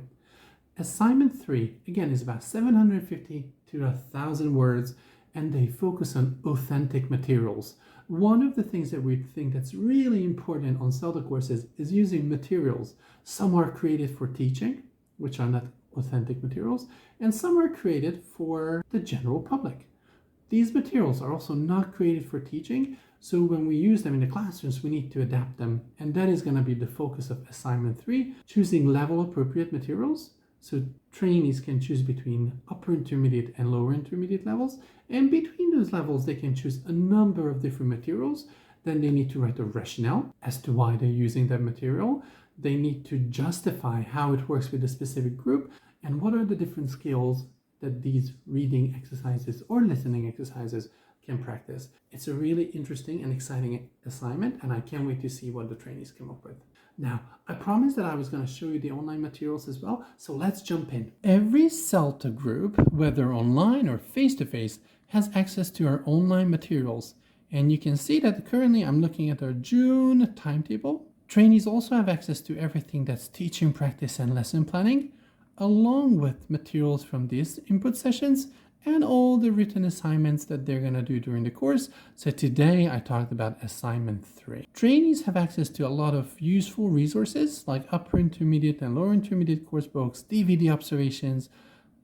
Assignment 3, again, is about 750 to 1,000 words, and they focus on authentic materials. One of the things that we think that's really important on CELTA courses is using materials. Some are created for teaching, which are not authentic materials, and some are created for the general public. These materials are also not created for teaching, so when we use them in the classrooms, we need to adapt them, and that is going to be the focus of assignment 3, choosing level appropriate materials. So trainees can choose between upper intermediate and lower intermediate levels, and between those levels they can choose a number of different materials. Then they need to write a rationale as to why they're using that material. They need to justify how it works with a specific group, and what are the different skills that these reading exercises or listening exercises can practice. It's a really interesting and exciting assignment, and I can't wait to see what the trainees come up with. Now, I promised that I was going to show you the online materials as well, so let's jump in. Every CELTA group, whether online or face-to-face, has access to our online materials. And you can see that currently I'm looking at our June timetable. Trainees also have access to everything that's teaching practice and lesson planning, along with materials from these input sessions and all the written assignments that they're going to do during the course. So today I talked about assignment 3. Trainees have access to a lot of useful resources like upper intermediate and lower intermediate course books, DVD observations,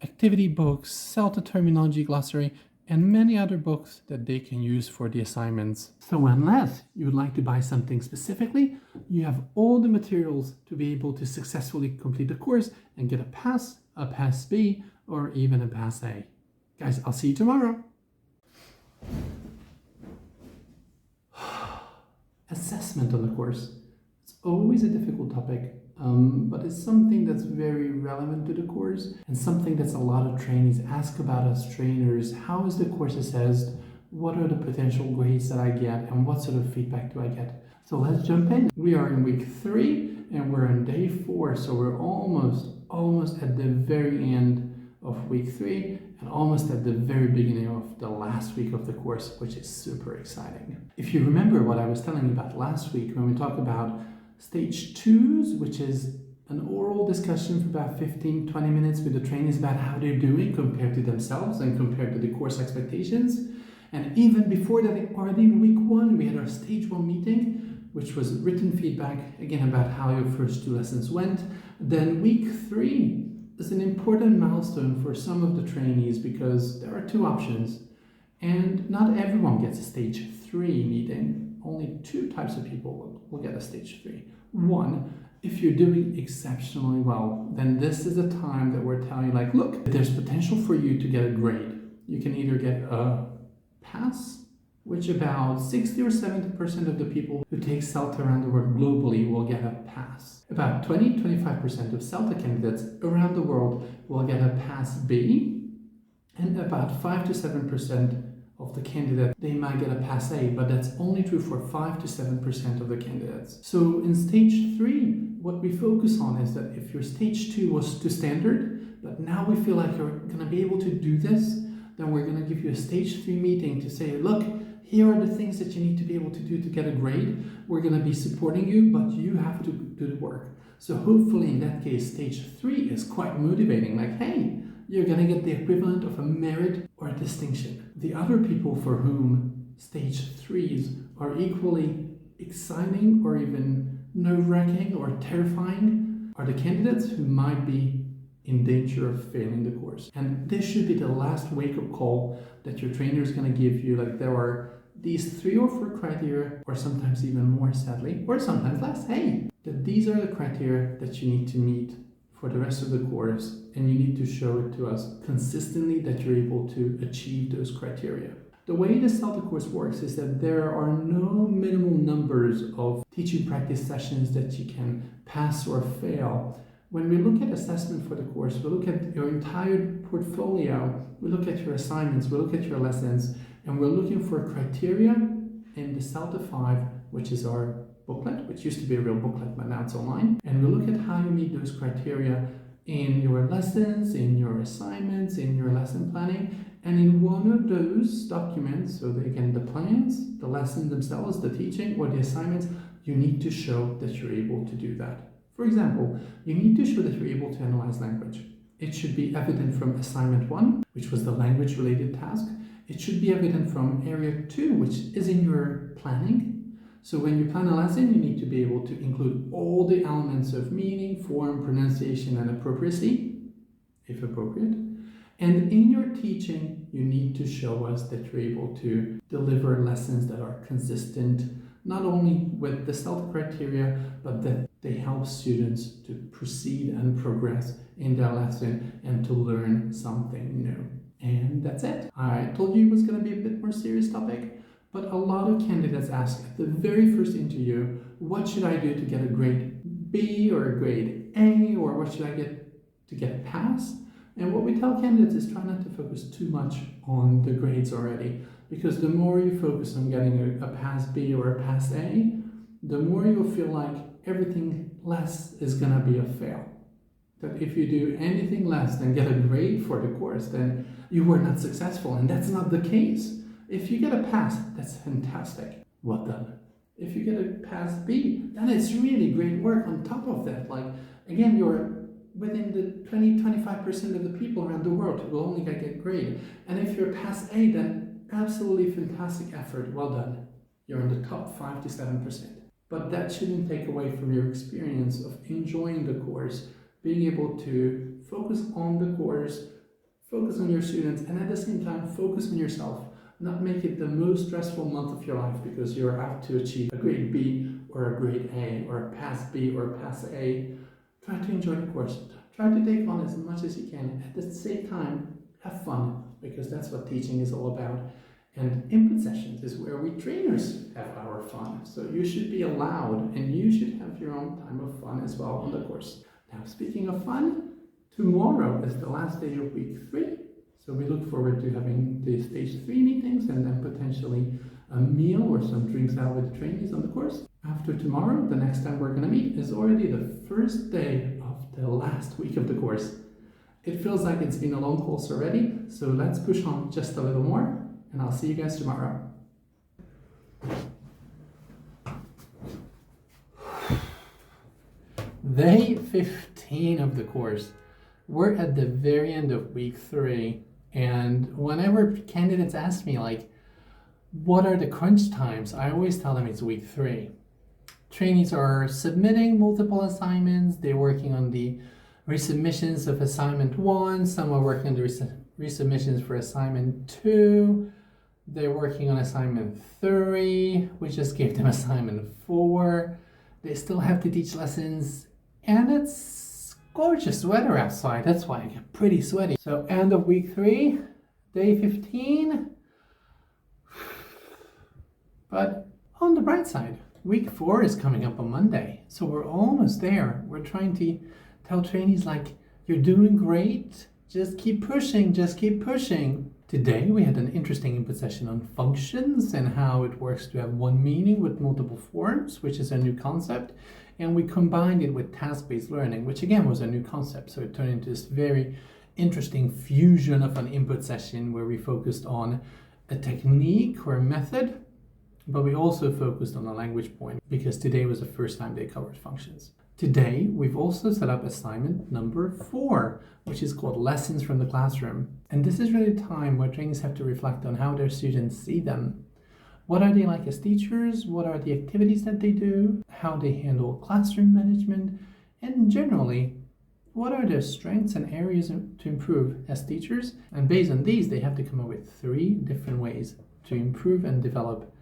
activity books, CELTA terminology glossary, and many other books that they can use for the assignments. So unless you would like to buy something specifically, you have all the materials to be able to successfully complete the course and get a pass B, or even a pass A. Guys, I'll see you tomorrow. Assessment on the course. It's always a difficult topic, but it's something that's very relevant to the course and something that's a lot of trainees ask about us trainers. How is the course assessed? What are the potential grades that I get? And what sort of feedback do I get? So let's jump in. We are in week 3 and we're on day 4. So we're almost at the very end of week 3 and almost at the very beginning of the last week of the course, which is super exciting. If you remember what I was telling you about last week when we talked about stage 2s, which is an oral discussion for about 15-20 minutes with the trainees about how they're doing compared to themselves and compared to the course expectations. And even before that, already in week 1, we had our stage 1 meeting, which was written feedback, again, about how your first 2 lessons went. Then week 3 is an important milestone for some of the trainees because there are 2 options. And not everyone gets a stage 3 meeting. Only 2 types of people will get a stage 3. 1, if you're doing exceptionally well, then this is the time that we're telling you, like, look, there's potential for you to get a grade. You can either get a pass, which about 60 or 70% of the people who take CELTA around the world globally will get a pass. About 20-25% of CELTA candidates around the world will get a pass B, and about 5 to 7% of the candidates, they might get a pass A, but that's only true for 5 to 7% of the candidates. So in stage 3, what we focus on is that if your stage 2 was too standard, but now we feel like you're going to be able to do this, then we're going to give you a stage 3 meeting to say, look, here are the things that you need to be able to do to get a grade. We're going to be supporting you, but you have to do the work. So hopefully in that case, stage 3 is quite motivating. Like, hey, you're going to get the equivalent of a merit or a distinction. The other people for whom stage 3s are equally exciting or even nerve-wracking or terrifying are the candidates who might be in danger of failing the course. And this should be the last wake-up call that your trainer is going to give you. Like, there are these 3 or 4 criteria, or sometimes even more, sadly, or sometimes less. Hey, that these are the criteria that you need to meet for the rest of the course, and you need to show it to us consistently that you're able to achieve those criteria. The way the CELTA course works is that there are no minimum numbers of teaching practice sessions that you can pass or fail. When we look at assessment for the course, we look at your entire portfolio, we look at your assignments, we look at your lessons, and we're looking for criteria in the CELTA 5, which is our booklet, which used to be a real booklet, but now it's online. And we look at how you meet those criteria in your lessons, in your assignments, in your lesson planning, and in one of those documents, so they can the plans, the lessons themselves, the teaching, or the assignments, you need to show that you're able to do that. For example, you need to show that you're able to analyze language. It should be evident from assignment 1, which was the language-related task. It should be evident from area 2, which is in your planning. So when you plan a lesson, you need to be able to include all the elements of meaning, form, pronunciation, and appropriacy, if appropriate. And in your teaching, you need to show us that you're able to deliver lessons that are consistent, not only with the CELTA criteria, but that they help students to proceed and progress in their lesson and to learn something new. And that's it. I told you it was going to be a bit more serious topic, but a lot of candidates ask at the very first interview, what should I do to get a grade B or a grade A, or what should I get to get a pass? And what we tell candidates is try not to focus too much on the grades already, because the more you focus on getting a pass B or a pass A, the more you'll feel like everything less is going to be a fail. That if you do anything less than get a grade for the course, then you were not successful, and that's not the case. If you get a pass, that's fantastic. Well done. If you get a pass B, then it's really great work on top of that. Like, again, you're within the 20-25% of the people around the world who will only get a grade. And if you're pass A, then absolutely fantastic effort. Well done. You're in the top 5 to 7%. But that shouldn't take away from your experience of enjoying the course, being able to focus on the course, focus on your students, and at the same time, focus on yourself. Not make it the most stressful month of your life because you're out to achieve a grade B or a grade A or a pass B or a pass A. Try to enjoy the course. Try to take on as much as you can. At the same time, have fun, because that's what teaching is all about. And input sessions is where we trainers have our fun. So you should be allowed, and you should have your own time of fun as well on the course. Now, speaking of fun, tomorrow is the last day of week 3. So we look forward to having the stage 3 meetings and then potentially a meal or some drinks out with the trainees on the course. After tomorrow, the next time we're going to meet is already the first day of the last week of the course. It feels like it's been a long course already, so let's push on just a little more, and I'll see you guys tomorrow. Day 15 of the course. We're at the very end of week 3, and whenever candidates ask me, like, what are the crunch times? I always tell them it's week 3. Trainees are submitting multiple assignments. They're working on the resubmissions of assignment 1. Some are working on the resubmissions for assignment 2. They're working on assignment 3. We just gave them assignment 4. They still have to teach lessons, and it's gorgeous weather outside. That's why I get pretty sweaty. So end of week 3, day 15. But on the bright side, week 4 is coming up on Monday, so we're almost there. We're trying to tell trainees, like, you're doing great, just keep pushing, just keep pushing. Today we had an interesting input session on functions and how it works to have one meaning with multiple forms, which is a new concept, and we combined it with task-based learning, which again was a new concept, so it turned into this very interesting fusion of an input session where we focused on a technique or a method, but we also focused on a language point because today was the first time they covered functions. Today, we've also set up assignment number 4, which is called Lessons from the Classroom. And this is really a time where trainees have to reflect on how their students see them. What are they like as teachers? What are the activities that they do? How they handle classroom management? And generally, what are their strengths and areas to improve as teachers? And based on these, they have to come up with 3 different ways to improve and develop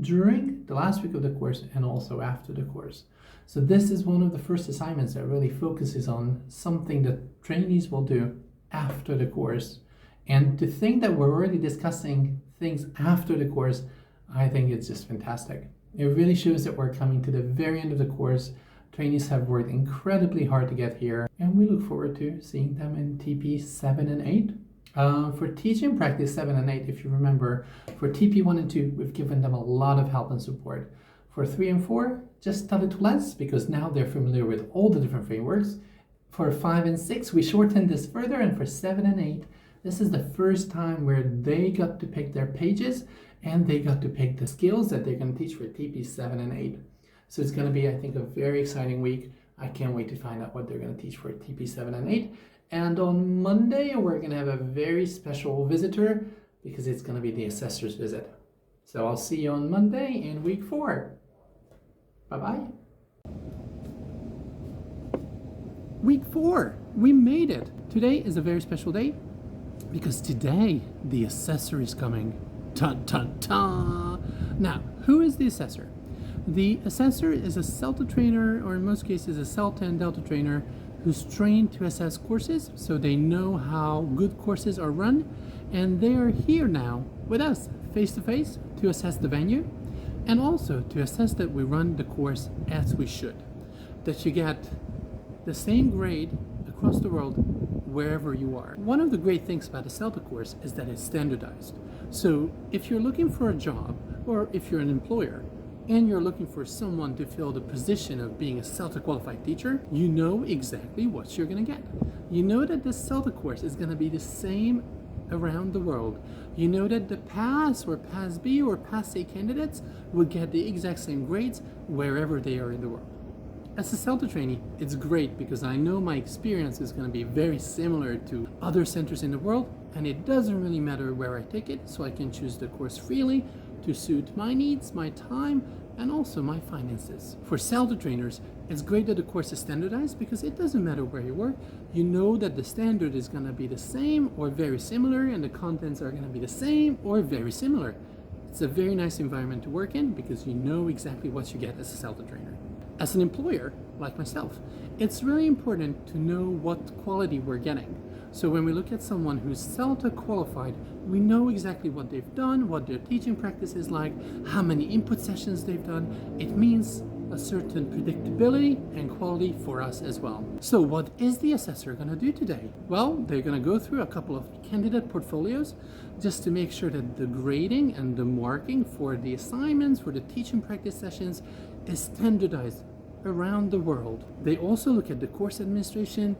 during the last week of the course and also after the course. So this is one of the first assignments that really focuses on something that trainees will do after the course. And to think that we're already discussing things after the course, I think it's just fantastic. It really shows that we're coming to the very end of the course. Trainees have worked incredibly hard to get here, and we look forward to seeing them in TP 7 and 8. For teaching practice 7 and 8, if you remember, for TP 1 and 2, we've given them a lot of help and support. For 3 and 4, just a little less, because now they're familiar with all the different frameworks. For 5 and 6, we shortened this further, and for 7 and 8, this is the first time where they got to pick their pages and they got to pick the skills that they're going to teach for TP 7 and 8. So it's going to be, I think, a very exciting week. I can't wait to find out what they're going to teach for TP 7 and 8. And on Monday, we're going to have a very special visitor because it's going to be the assessor's visit. So I'll see you on Monday in week 4. Bye-bye. Week 4, we made it. Today is a very special day because today the assessor is coming. Dun, dun, dun. Now, who is the assessor? The assessor is a CELTA trainer, or in most cases a CELTA and Delta trainer, who's trained to assess courses, so they know how good courses are run, and they are here now with us face-to-face to assess the venue and also to assess that we run the course as we should, that you get the same grade across the world wherever you are. One of the great things about the CELTA course is that it's standardized. So if you're looking for a job, or if you're an employer and you're looking for someone to fill the position of being a CELTA qualified teacher, you know exactly what you're going to get. You know that the CELTA course is going to be the same around the world. You know that the PASS or PASS B or PASS A candidates will get the exact same grades wherever they are in the world. As a CELTA trainee, it's great because I know my experience is going to be very similar to other centers in the world, and it doesn't really matter where I take it, so I can choose the course freely to suit my needs, my time, and also my finances. For CELTA trainers, it's great that the course is standardized because it doesn't matter where you work. You know that the standard is going to be the same or very similar, and the contents are going to be the same or very similar. It's a very nice environment to work in because you know exactly what you get as a CELTA trainer. As an employer, like myself, it's really important to know what quality we're getting. So when we look at someone who's CELTA qualified, we know exactly what they've done, what their teaching practice is like, how many input sessions they've done. It means a certain predictability and quality for us as well. So what is the assessor going to do today? Well, they're going to go through a couple of candidate portfolios just to make sure that the grading and the marking for the assignments, for the teaching practice sessions is standardized around the world. They also look at the course administration,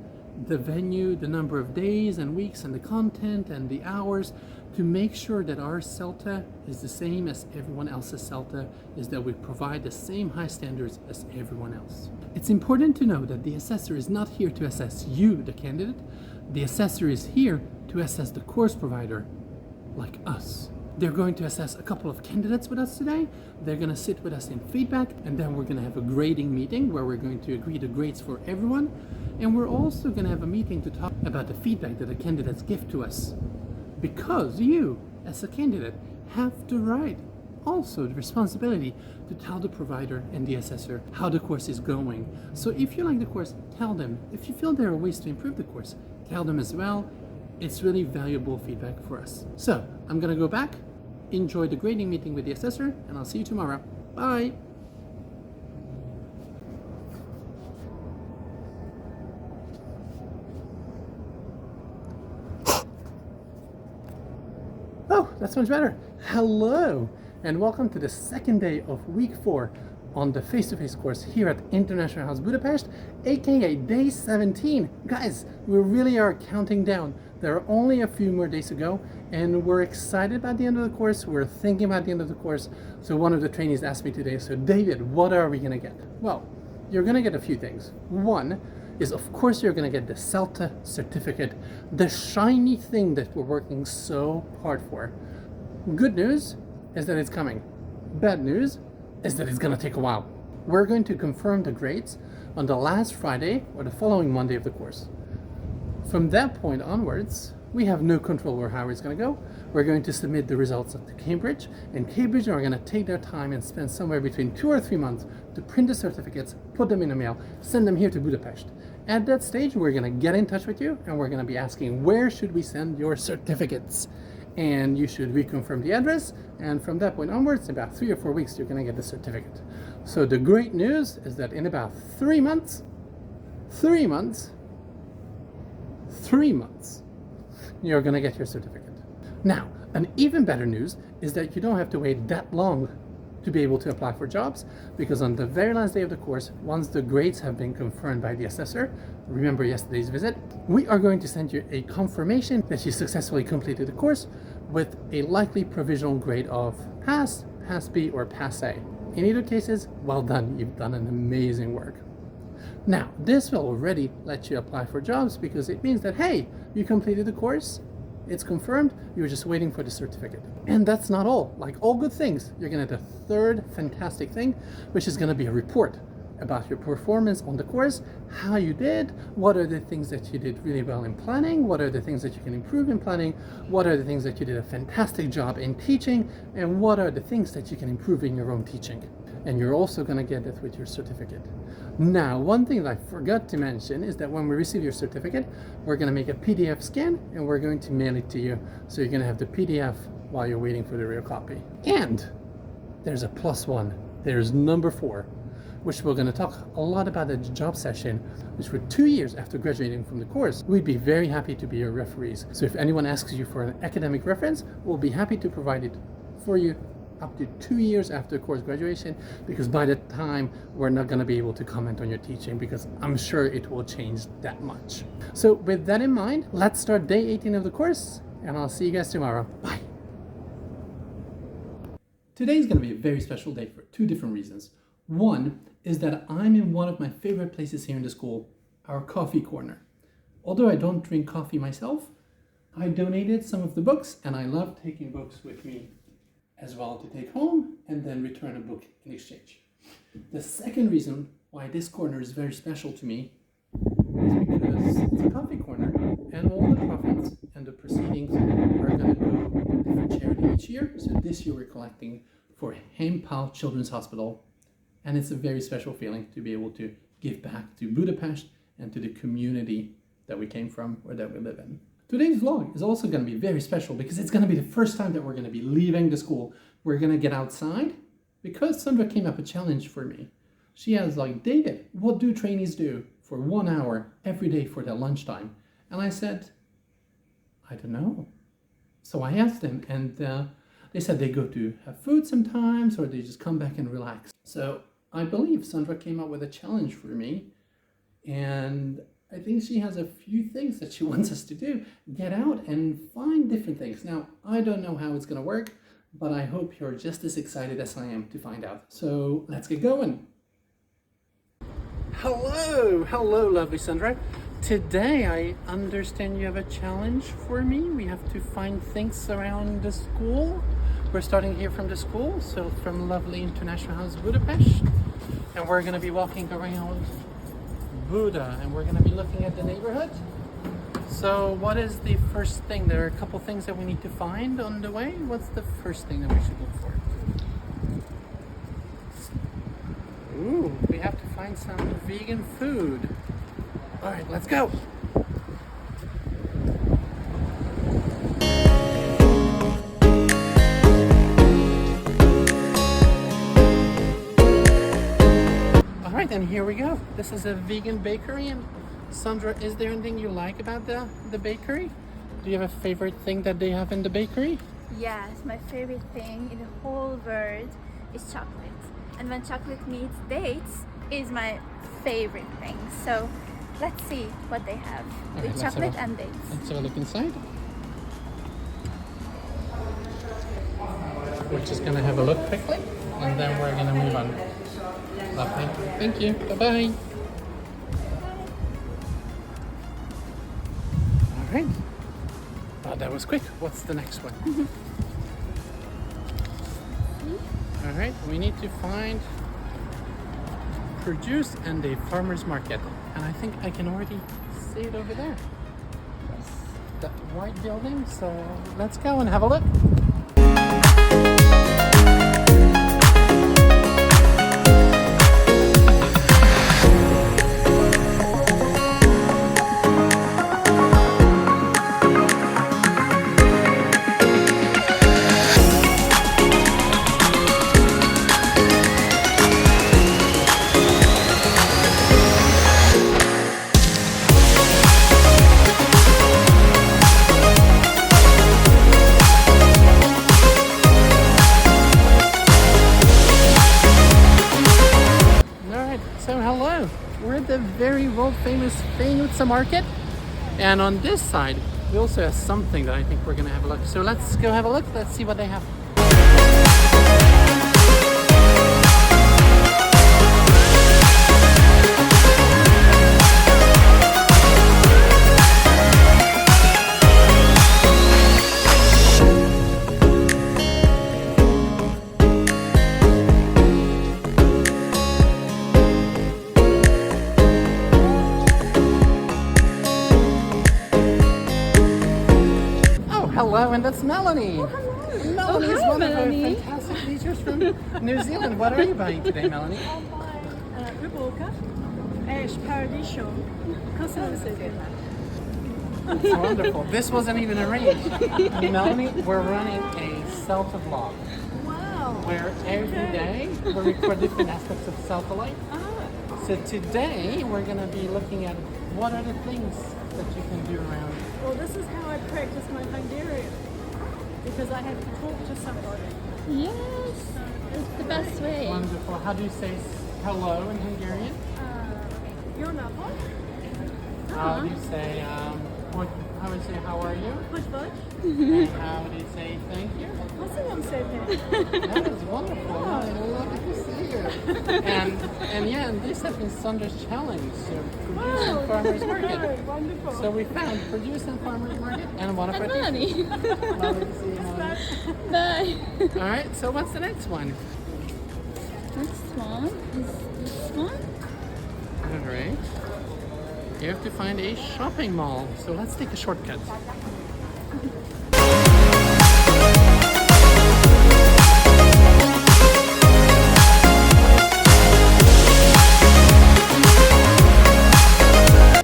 the venue, the number of days and weeks, and the content and the hours to make sure that our CELTA is the same as everyone else's CELTA, is that we provide the same high standards as everyone else. It's important to know that the assessor is not here to assess you, the candidate. The assessor is here to assess the course provider, like us. They're going to assess a couple of candidates with us today. They're going to sit with us in feedback, and then we're going to have a grading meeting where we're going to agree the grades for everyone. And we're also going to have a meeting to talk about the feedback that the candidates give to us. Because you, as a candidate, have the right, also the responsibility, to tell the provider and the assessor how the course is going. So if you like the course, tell them. If you feel there are ways to improve the course, tell them as well. It's really valuable feedback for us. So I'm going to go back, enjoy the grading meeting with the assessor, and I'll see you tomorrow. Bye. Oh, that's much better. Hello, and welcome to the second day of week 4 on the face-to-face course here at International House Budapest, aka day 17. Guys, we really are counting down. There are only a few more days to go, and we're excited about the end of the course. We're thinking about the end of the course. So one of the trainees asked me today, so David, what are we going to get? Well, you're going to get a few things. One is, of course, you're going to get the CELTA certificate, the shiny thing that we're working so hard for. Good news is that it's coming. Bad news is that it's going to take a while. We're going to confirm the grades on the last Friday or the following Monday of the course. From that point onwards, we have no control over how it's going to go. We're going to submit the results to Cambridge, and Cambridge are going to take their time and spend somewhere between 2 or 3 months to print the certificates, put them in a mail, send them here to Budapest. At that stage, we're going to get in touch with you, and we're going to be asking, where should we send your certificates? And you should reconfirm the address, and from that point onwards, in about 3 or 4 weeks, you're going to get the certificate. So the great news is that in about 3 months, you're going to get your certificate. Now, an even better news is that you don't have to wait that long to be able to apply for jobs, because on the very last day of the course, once the grades have been confirmed by the assessor, remember yesterday's visit, we are going to send you a confirmation that you successfully completed the course with a likely provisional grade of pass, pass B, or pass A. In either cases, well done, you've done an amazing work. Now, this will already let you apply for jobs because it means that, hey, you completed the course, it's confirmed, you're just waiting for the certificate. And that's not all. Like all good things, you're gonna get a third fantastic thing, which is gonna be a report about your performance on the course, how you did, what are the things that you did really well in planning, what are the things that you can improve in planning, what are the things that you did a fantastic job in teaching, and what are the things that you can improve in your own teaching. And you're also gonna get it with your certificate. Now, one thing that I forgot to mention is that when we receive your certificate, we're gonna make a PDF scan and we're going to mail it to you. So you're gonna have the PDF while you're waiting for the real copy. And there's a plus one. There's number 4, which we're gonna talk a lot about at the job session, which for 2 years after graduating from the course, we'd be very happy to be your referees. So if anyone asks you for an academic reference, we'll be happy to provide it for you up to 2 years after course graduation, because by that time we're not going to be able to comment on your teaching because I'm sure it will change that much. So with that in mind, let's start day 18 of the course, and I'll see you guys tomorrow. Bye. Today is going to be a very special day for 2 different reasons. One is that I'm in one of my favorite places here in the school, our coffee corner. Although I don't drink coffee myself, I donated some of the books, and I love taking books with me as well to take home and then return a book in exchange. The second reason why this corner is very special to me is because it's a coffee corner and all the profits and the proceedings are going to go to a different charity each year. So this year we're collecting for Hempal Children's Hospital, and it's a very special feeling to be able to give back to Budapest and to the community that we came from or that we live in. Today's vlog is also going to be very special because it's going to be the first time that we're going to be leaving the school. We're going to get outside because Sandra came up with a challenge for me. She has like, David, what do trainees do for 1 hour every day for their lunchtime? And I said, I don't know. So I asked them, and they said they go to have food sometimes or they just come back and relax. So I believe Sandra came up with a challenge for me, and I think she has a few things that she wants us to do. Get out and find different things. Now, I don't know how it's going to work, but I hope you're just as excited as I am to find out. So let's get going. Hello, lovely Sandra. Today, I understand you have a challenge for me. We have to find things around the school. We're starting here from the school, so from lovely International House Budapest. And we're going to be walking around Buda, and we're going to be looking at the neighborhood. So what is the first thing? There are a couple things that we need to find on the way. What's the first thing that we should look for? Ooh, we have to find some vegan food. All right, let's go. All right, and here we go. This is a vegan bakery. And Sandra, is there anything you like about the bakery? Do you have a favorite thing that they have in the bakery? Yes, my favorite thing in the whole world is chocolate. And when chocolate meets dates, is my favorite thing. So let's see what they have with chocolate and dates. Let's have a look inside. We're just gonna have a look quickly, and then we're gonna move on. Lovely. Thank you. Bye-bye. All right. Oh, that was quick. What's the next one? All right. We need to find produce and a farmer's market. And I think I can already see it over there. That white building. So let's go and have a look. So hello, we're at the very world famous CELTA market, and on this side we also have something that I think we're gonna have a look. So let's go have a look, let's see what they have. Hello, and that's Melanie. Oh, hello. Melanie is hi, one Melanie. of our fantastic teachers from New Zealand. What are you buying today, Melanie? Revolka és Paradiso. Köszönöm szépen. That's wonderful. This wasn't even arranged. Melanie, we're running a CELTA vlog. Wow. Where every day we record different aspects of CELTA life. So today we're going to be looking at what are the things that you can do around. Well, this is how I practice my Hungarian because I have to talk to somebody. Yes, it's the best way. Wonderful. How do you say hello in Hungarian? Jó napot. How do you say, how would you say how are you? Hogy vagy? And how do you say thank you? Köszönöm szépen. That is wonderful. I love to see you. And yeah, and this has been Sandra's challenge. So produce and farmers market. Wonderful. So we found produce and farmers market and one of our Melanie. teachers. Lovely to see you, Melanie. Bye. All right. So what's the next one? Next one is this one. All right. You have to find a shopping mall. So let's take a shortcut.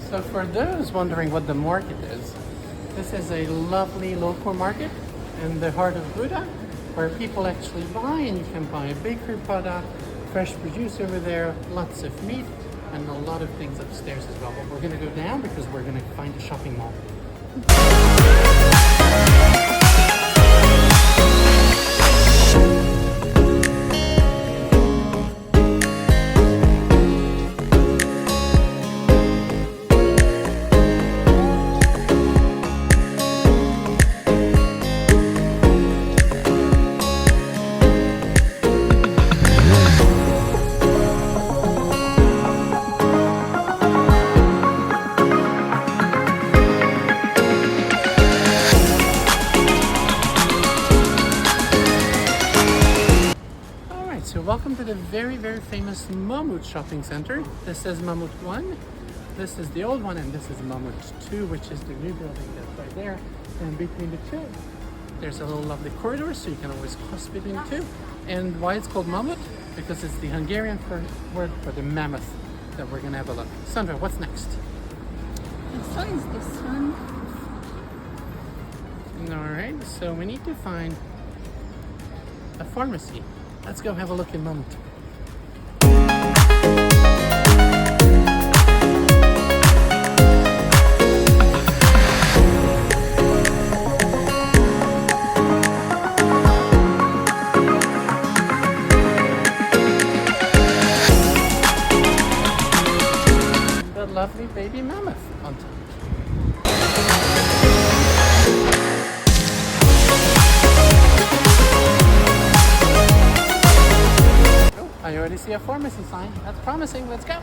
So for those wondering what the market is, this is a lovely local market in the heart of Buda, where people actually buy, and you can buy a bakery product, fresh produce over there, lots of meat, and a lot of things upstairs as well. But we're going to go down because we're going to find a shopping mall. So welcome to the very, very famous Mammoet shopping center. This is Mammoet 1, this is the old one, and this is Mammoet 2, which is the new building that's right there. And between the two, there's a little lovely corridor, so you can always cross between the two. And why it's called Mammoet? Because it's the Hungarian word for the mammoth that we're gonna have a look. Sandra, what's next? Next one is this one. All right, so we need to find a pharmacy. Let's go have a look in Mammoet. The lovely baby mammoth on top. I already see a pharmacy sign. That's promising. Let's go.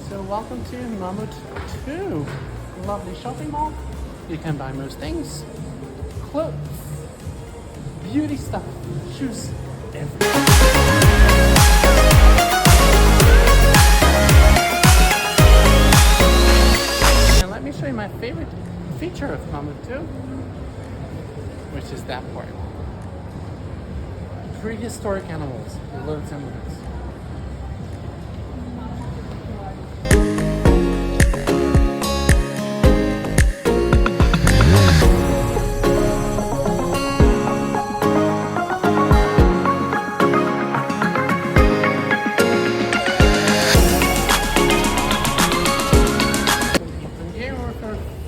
So welcome to Mammoet 2. Lovely shopping mall. You can buy most things. Clothes, beauty stuff, shoes, everything. Let me show you my favorite feature of Mammoet 2, which is that part. Prehistoric animals, loads and loads.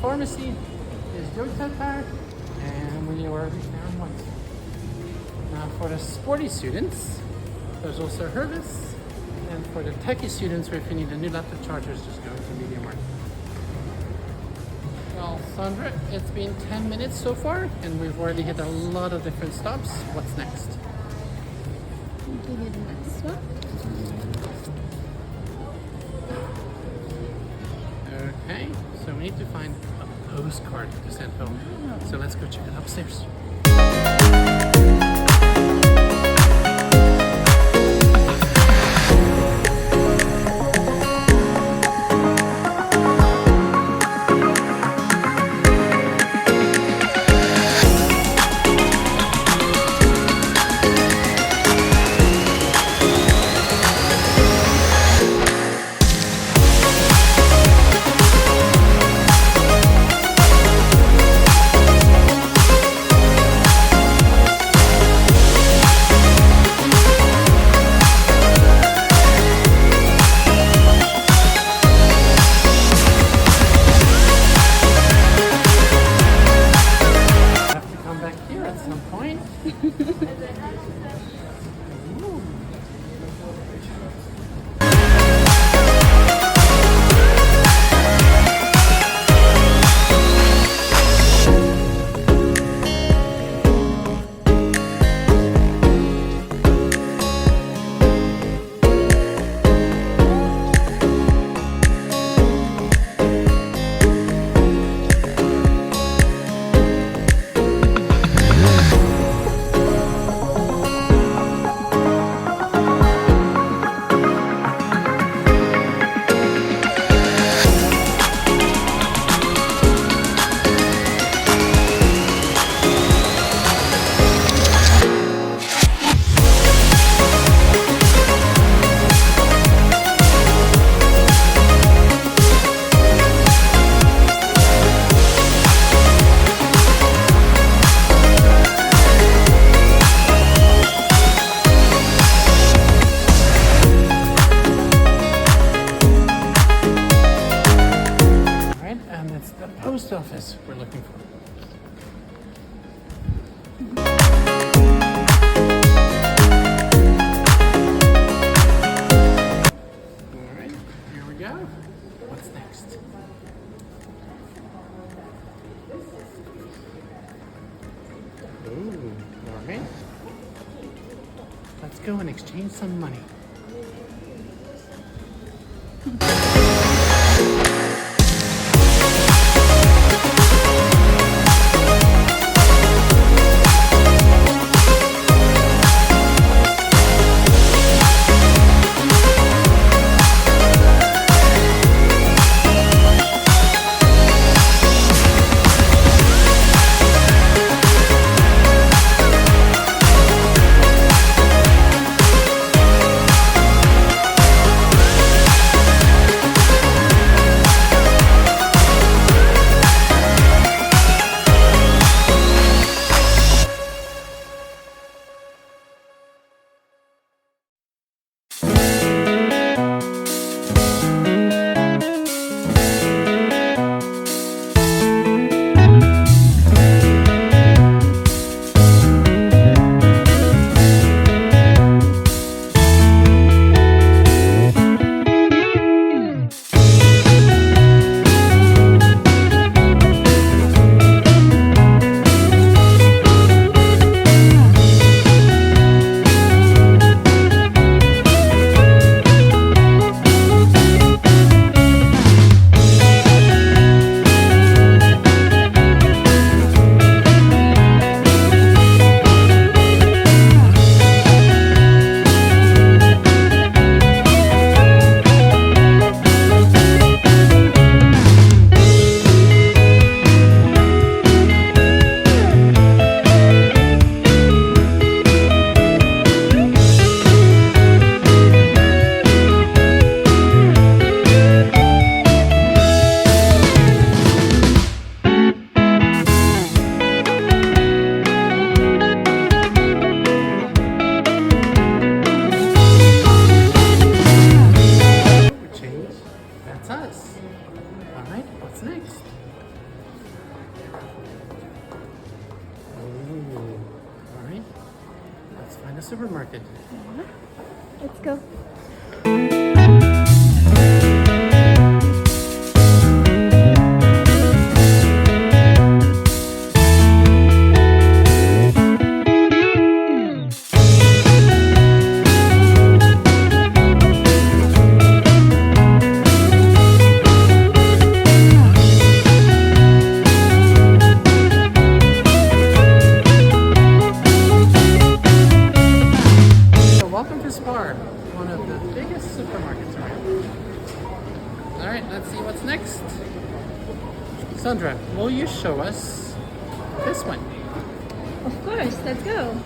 Pharmacy, is CELTA, and we are down once. Now for the sporty students, there's also Hervis, and for the techie students, if you need a new laptop chargers, just go to Media Market. Well, Sandra, it's been 10 minutes so far, and we've already hit a lot of different stops. What's next? I'll give you the next one. Okay, so we need to find a postcard to send home. So let's go check it upstairs. Post office we're looking for. All right, here we go. What's next? Ooh, all right. Let's go and exchange some money. the supermarket. Let's go. One of the biggest supermarkets around. Alright, let's see what's next. Sandra, will you show us this one? Of course, let's go.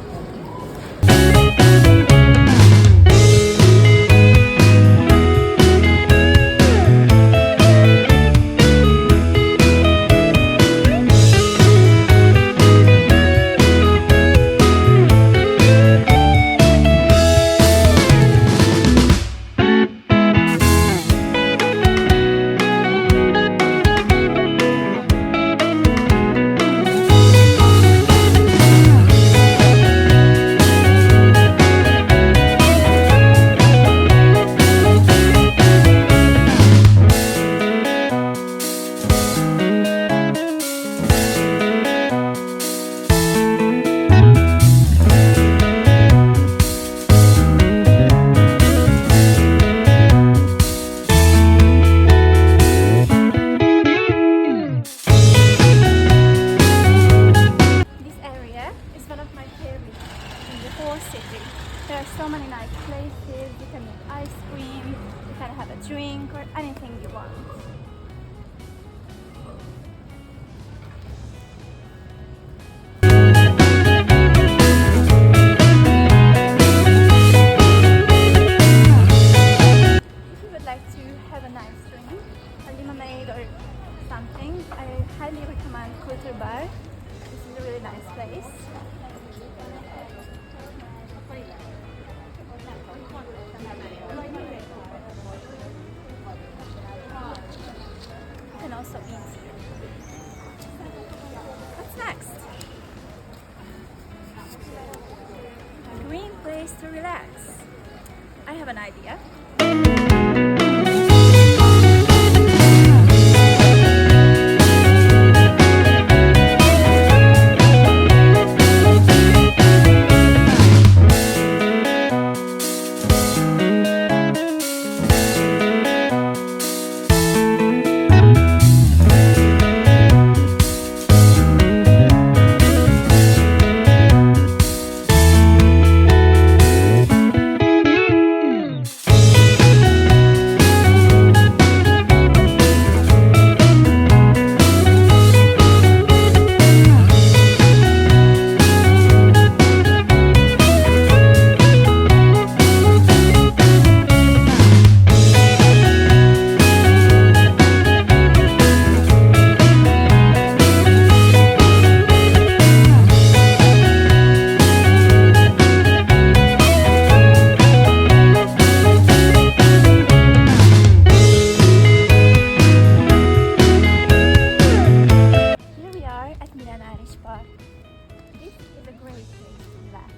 There are so many nice places. You can eat ice cream, you can have a drink or anything you want. If you would like to have a nice drink, a lemonade or something, I highly recommend Culture Bar. This is a really nice place. You can also eat here. What's next? A green place to relax. I have an idea. This is a great place to relax.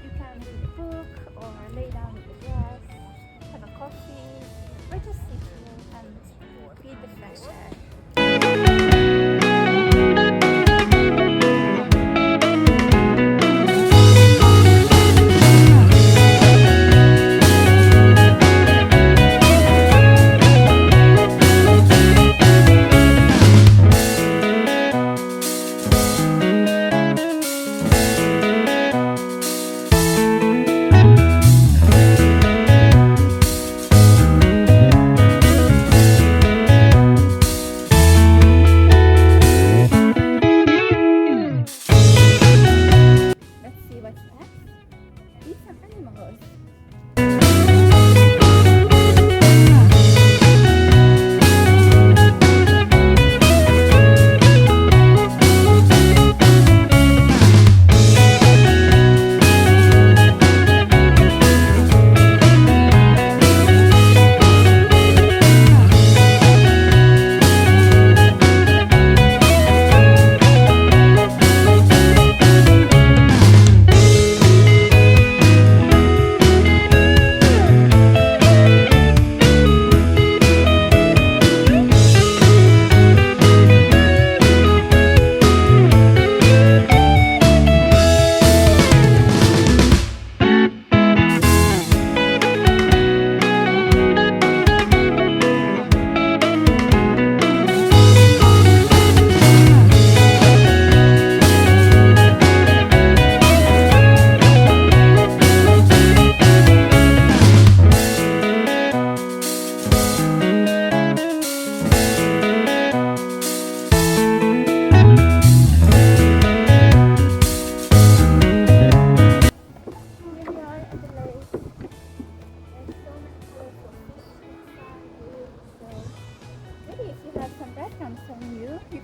You can read a book or lay down in the grass, have a coffee, or just sit here and breathe the fresh air.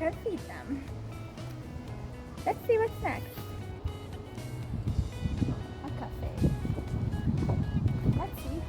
can feed them. Let's see what's next. A cafe. Let's see.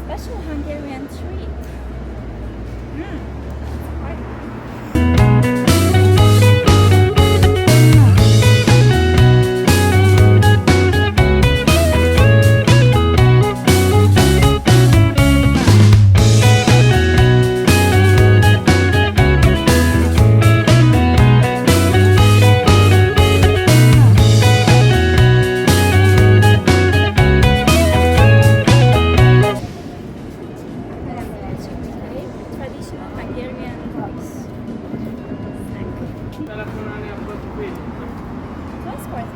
Special Hungarian treat. Quite nice. Traditional Hungarian dish. Snack. Transport.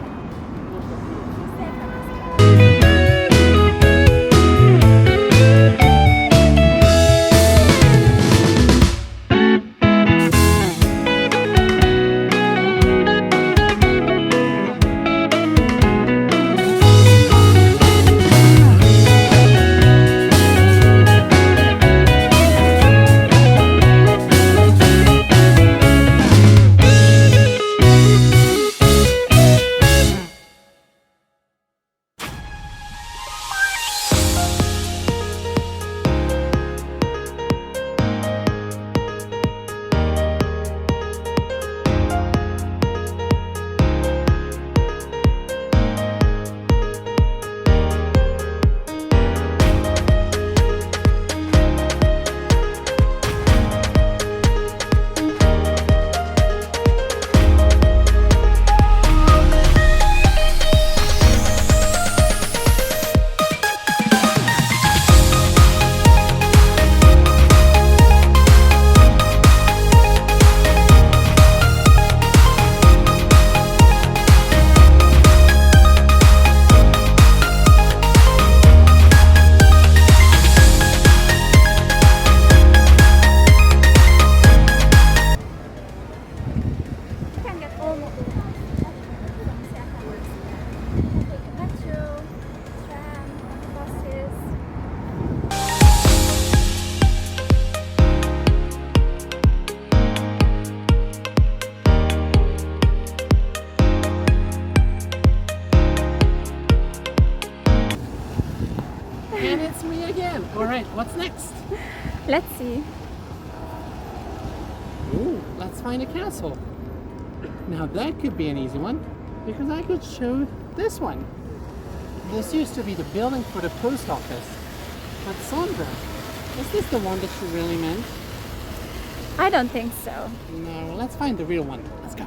next? Let's see. Ooh, let's find a castle. Now that could be an easy one, because I could show this one. This used to be the building for the post office. But Sandra, is this the one that you really meant? I don't think so. No, let's find the real one. Let's go.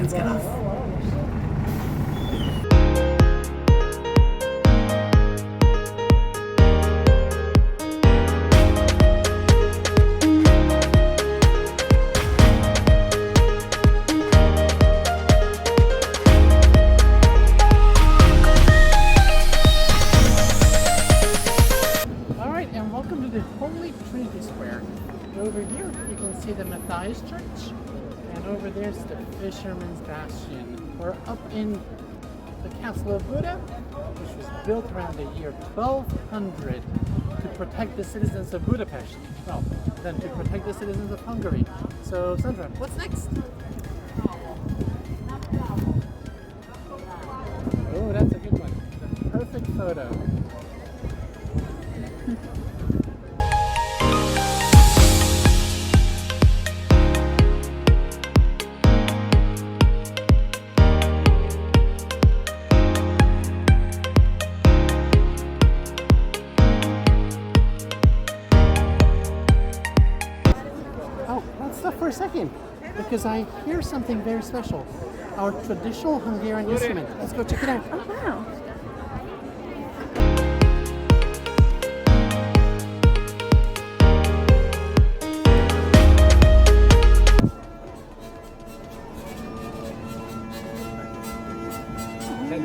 Let's get off. Alright, and welcome to the Holy Trinity Square. Over here you can see the Matthias Church, and over there's the Fisherman's Bastion. We're up in the Castle of Buda, which was built around the year 1200 to protect the citizens of Budapest. Well, then to protect the citizens of Hungary. So, Sandra, what's next? Oh, that's a good one. The perfect photo. For a second, because I hear something very special. Our traditional Hungarian instrument. Let's go check it out. Oh, wow. This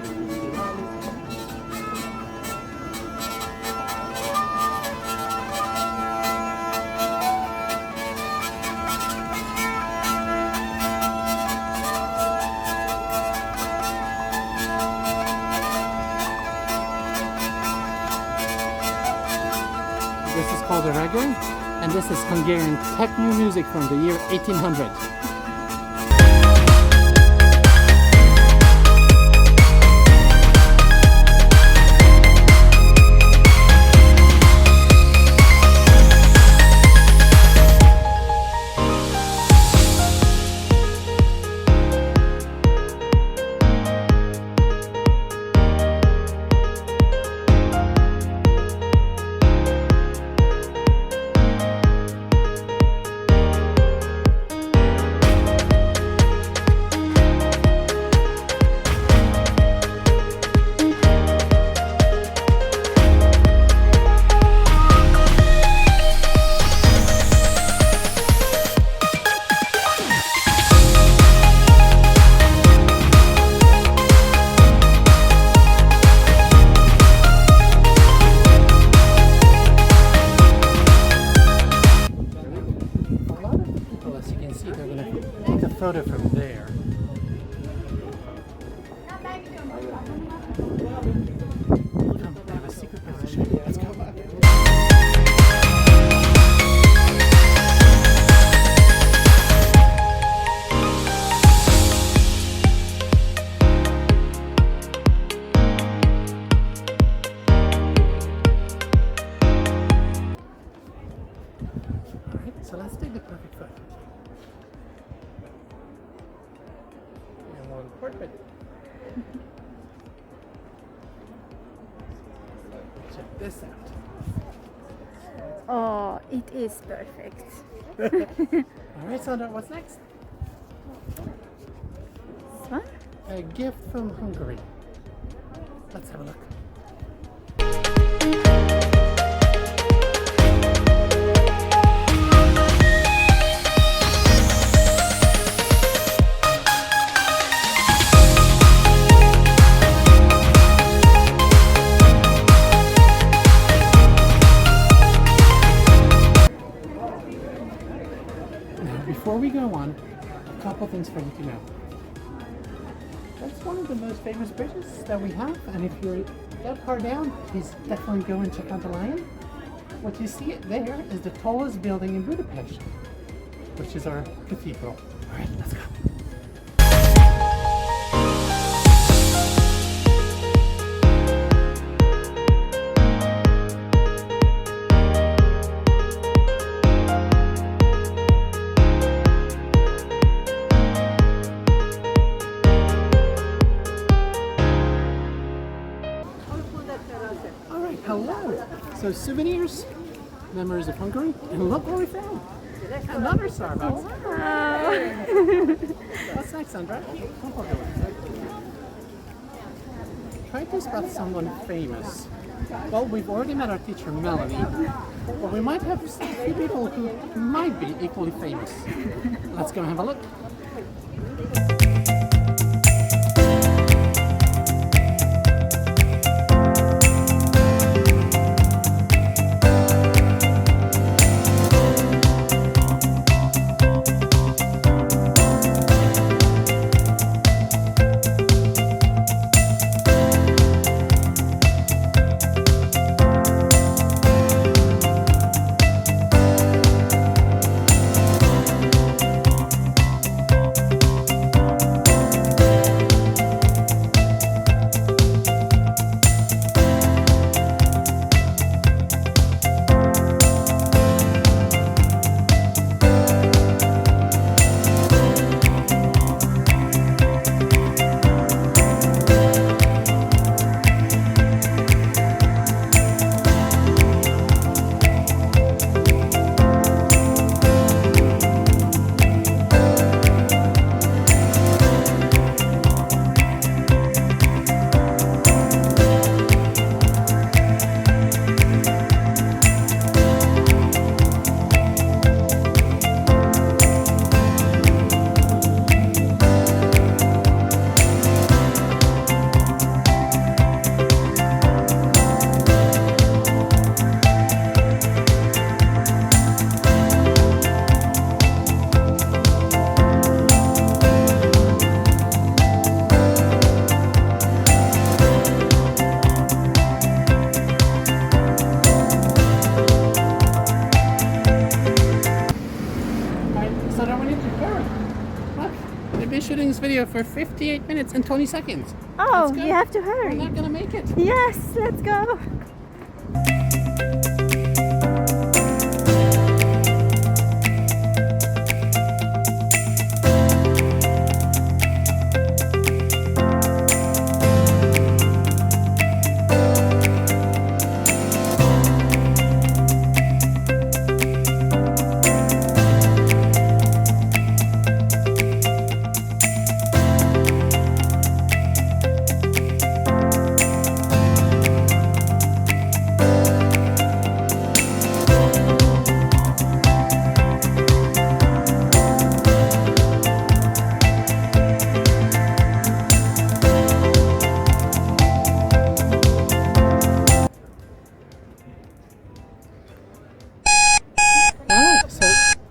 is called a reggae, and this is Hungarian techno music from the year 1800. Photo from there. Come, I have a secret position. Let's go. Alright, so let's take the perfect photo. Portrait. Check this out. Oh, it is perfect. Alright, Sandra, what's next? This one? A gift from Hungary. Let's have a look. Before we go on, a couple things for you to know. That's one of the most famous bridges that we have, and if you're that far down, please definitely go and check out the lion. What you see there is the tallest building in Budapest, which is our cathedral. Alright, let's go. Hello! So souvenirs, memories of Hungary, and look what we found! Another Starbucks! Wow! What's next, Sandra? Try to spot someone famous. Well, we've already met our teacher Melanie, but we might have a few people who might be equally famous. Let's go and have a look. video for 58 minutes and 20 seconds. Oh, Let's go. you have to We're hurry. not gonna make it. Yes, let's go. Alright, so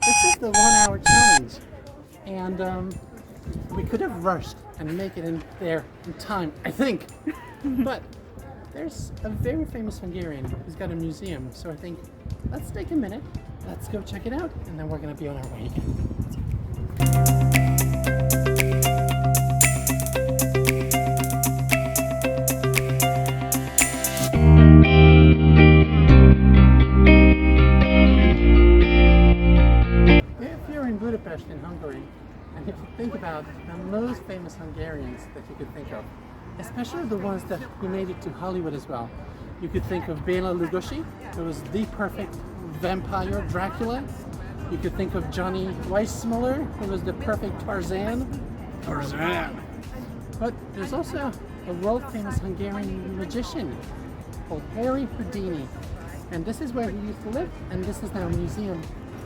this is the 1 hour challenge. And we could have rushed and make it in there in time, I think. But there's a very famous Hungarian who's got a museum, so I think let's take a minute, let's go check it out, and then we're gonna be on our way again. If you're in Budapest in Hungary, and if you think about the most famous Hungarians that you could think of, especially the ones that who made it to Hollywood as well, you could think of Bela Lugosi, who was the perfect vampire Dracula. You could think of Johnny Weissmuller, who was the perfect Tarzan. Tarzan! But there's also a world-famous Hungarian magician called Harry Houdini. And this is where he used to live, and this is now a museum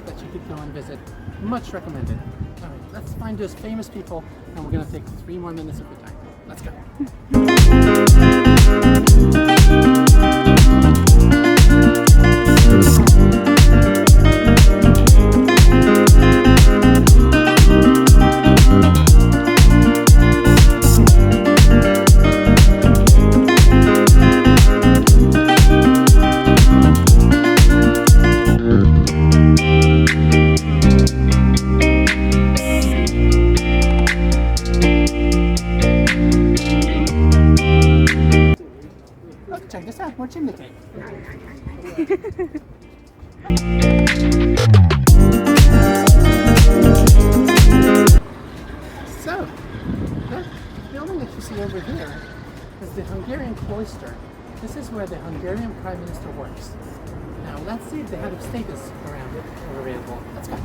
that you could go and visit. Much recommended. All right, let's find those famous people, and we're gonna take 3 more minutes of your time. Let's go. Look, check this out, more chimney cake. So, that building that you see over here is the Hungarian cloister. This is where the Hungarian Prime Minister works. Now, let's see if the head of state is around it or available. Let's go.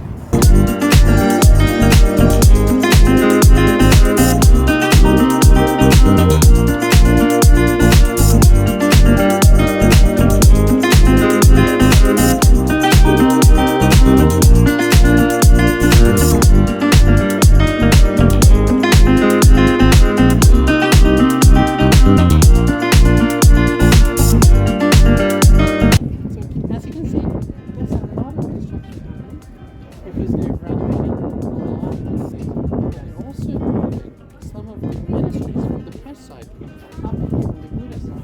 As you can see, there's a lot of construction happening because they're renovating a lot of the city. They're also moving some of the ministries from the press side up from the Buda side.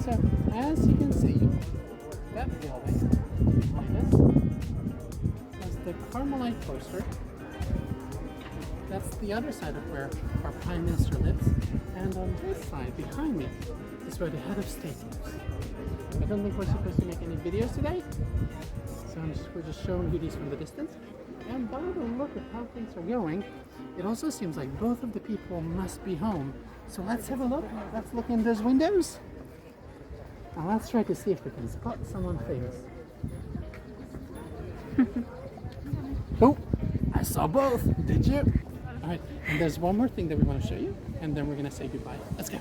So, as you can see, that building behind us is the Carmelite cloister. That's the other side of where our Prime Minister lives. And on this side, behind me, is where the head of state lives. I don't think we're supposed to make any videos today, so we're just showing you these from the distance. And by the look at how things are going, it also seems like both of the people must be home. So let's have a look. Let's look in those windows. Now let's try to see if we can spot someone famous. Oh, I saw both. Did you? All right, and there's one more thing that we want to show you, and then we're gonna say goodbye. Let's go.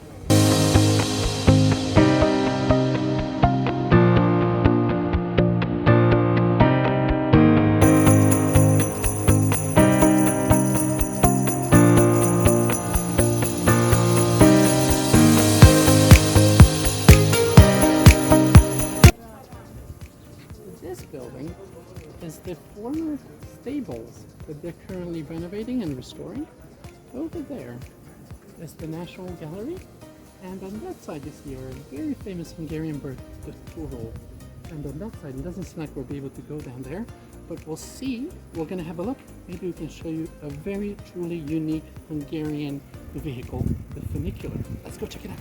is the former stables that they're currently renovating and restoring. Over there is the National Gallery, and on that side you see our very famous Hungarian bird, the turtle. And on that side, it doesn't seem like we'll be able to go down there, but we'll see. We're gonna have a look. Maybe we can show you a very truly unique Hungarian vehicle, the funicular. Let's go check it out.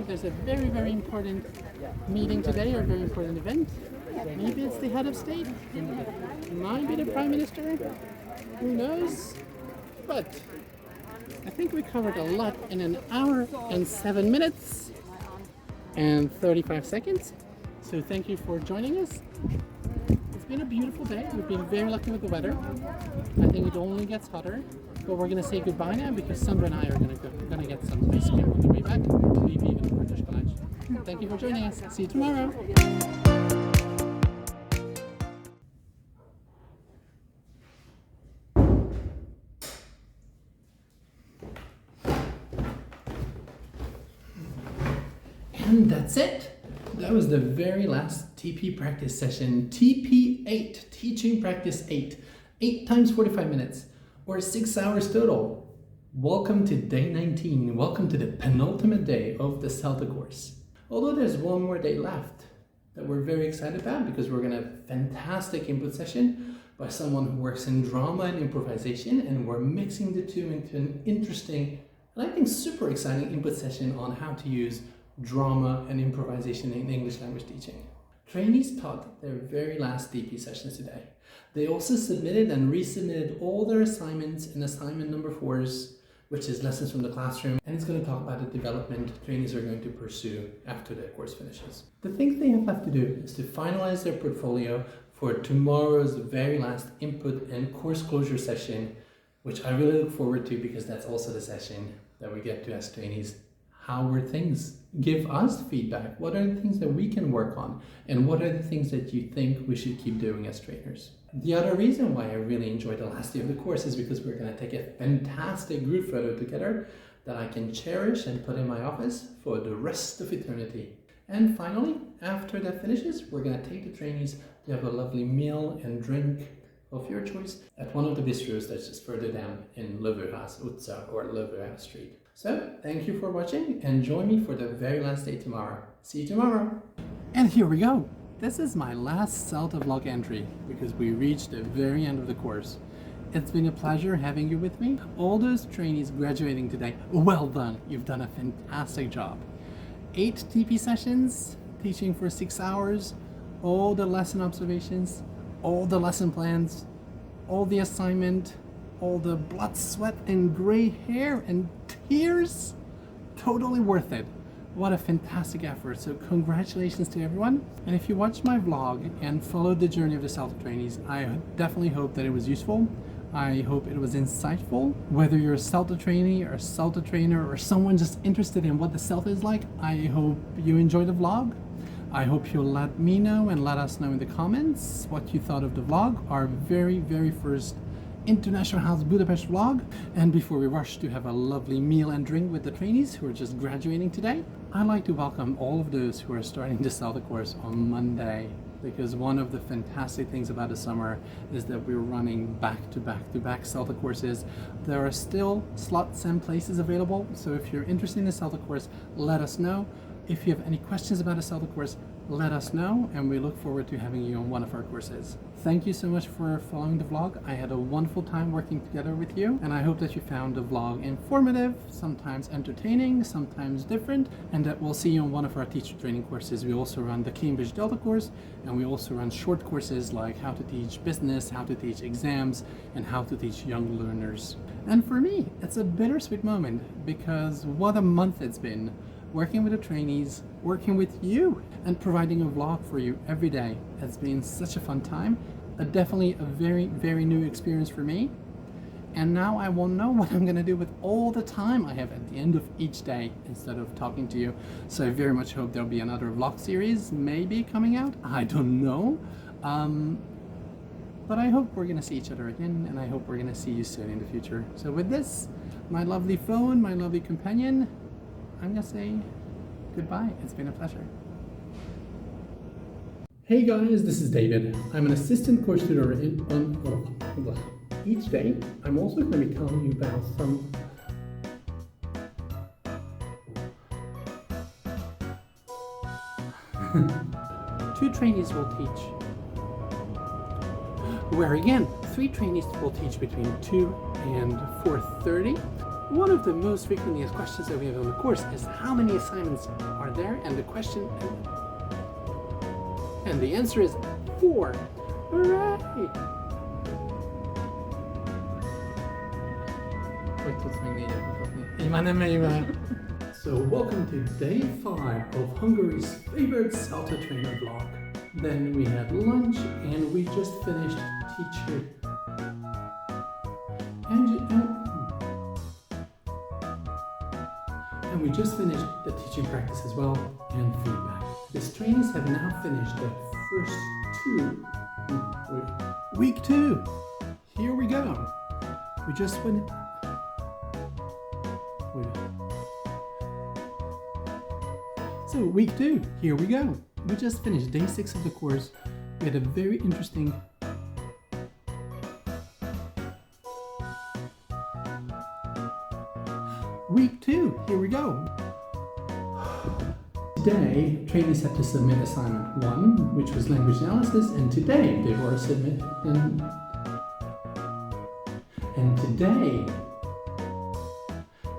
There's a very, very important meeting today, or a very important event. Maybe it's the head of state, might be the prime minister, who knows? But I think we covered a lot in an hour and 7 minutes and 35 seconds. So thank you for joining us. It's been a beautiful day. We've been very lucky with the weather. I think it only gets hotter. But we're going to say goodbye now because Sandra and I are going to get some ice cream on the way back. Maybe even a British college. Thank you for joining us. See you tomorrow. And that's it. That was the very last TP practice session. TP8, Teaching Practice 8. 8 times 45 minutes. Or 6 hours total. Welcome to day 19. Welcome to the penultimate day of the CELTA course. Although there's one more day left that we're very excited about because we're going to have a fantastic input session by someone who works in drama and improvisation, and we're mixing the two into an interesting and I think super exciting input session on how to use drama and improvisation in English language teaching. Trainees taught their very last DP sessions today. They also submitted and resubmitted all their assignments in assignment number 4s, which is lessons from the classroom, and it's going to talk about the development trainees are going to pursue after their course finishes. The thing they have left to do is to finalize their portfolio for tomorrow's very last input and course closure session, which I really look forward to because that's also the session that we get to ask trainees, how were things? Give us feedback. What are the things that we can work on? And what are the things that you think we should keep doing as trainers? The other reason why I really enjoyed the last day of the course is because we're going to take a fantastic group photo together that I can cherish and put in my office for the rest of eternity. And finally, after that finishes, we're going to take the trainees to have a lovely meal and drink of your choice at one of the bistros that's just further down in Löwenhaus Utca or Löwenhaus Street. So, thank you for watching and join me for the very last day tomorrow. See you tomorrow! And here we go! This is my last CELTA vlog entry because we reached the very end of the course. It's been a pleasure having you with me. All those trainees graduating today, well done! You've done a fantastic job. 8 TP sessions, teaching for 6 hours, all the lesson observations, all the lesson plans, all the assignment, all the blood, sweat, and gray hair and tears. Totally worth it. What a fantastic effort. So congratulations to everyone. And if you watched my vlog and followed the journey of the CELTA trainees, I definitely hope that it was useful. I hope it was insightful. Whether you're a CELTA trainee or a CELTA trainer or someone just interested in what the CELTA is like, I hope you enjoyed the vlog. I hope you'll let me know and let us know in the comments what you thought of the vlog, our very, very first International House Budapest vlog. And before we rush to have a lovely meal and drink with the trainees who are just graduating today, I'd like to welcome all of those who are starting the CELTA course on Monday, because one of the fantastic things about the summer is that we're running back-to-back CELTA courses. There are still slots and places available, so if you're interested in the CELTA course, let us know. If you have any questions about the CELTA course, let us know, and we look forward to having you on one of our courses. Thank you so much for following the vlog. I had a wonderful time working together with you, and I hope that you found the vlog informative, sometimes entertaining, sometimes different, and that we'll see you on one of our teacher training courses. We also run the Cambridge CELTA course, and we also run short courses like how to teach business, how to teach exams, and how to teach young learners. And for me, it's a bittersweet moment because what a month it's been. Working with the trainees, working with you, and providing a vlog for you every day has been such a fun time. Definitely a very, very new experience for me. and now I will know what I'm gonna do with all the time I have at the end of each day instead of talking to you. So I very much hope there'll be another vlog series maybe coming out. I don't know. But I hope we're gonna see each other again, and I hope we're gonna see you soon in the future. So with this, my lovely phone, my lovely companion, I'm gonna say goodbye. It's been a pleasure. Hey guys, this is David. I'm an assistant course tutor each day. I'm also going to be telling you about some two trainees will teach. Where again, 3 trainees will teach between 2 and 4:30. One of the most frequently asked questions that we have on the course is how many assignments are there, and the question and the answer is 4. Hooray! So welcome to day 5 of Hungary's favorite CELTA trainer vlog. Then we had lunch and we just finished teaching. And we just finished the teaching practice as well and feedback. These trainees have now finished the first 2. Week 2. Here we go. We just went. So week 2. Here we go. We just finished day 6 of the course. We had a very interesting. Week 2. Here we go. Today, trainees had to submit assignment 1, which was language analysis, and today they were submitting.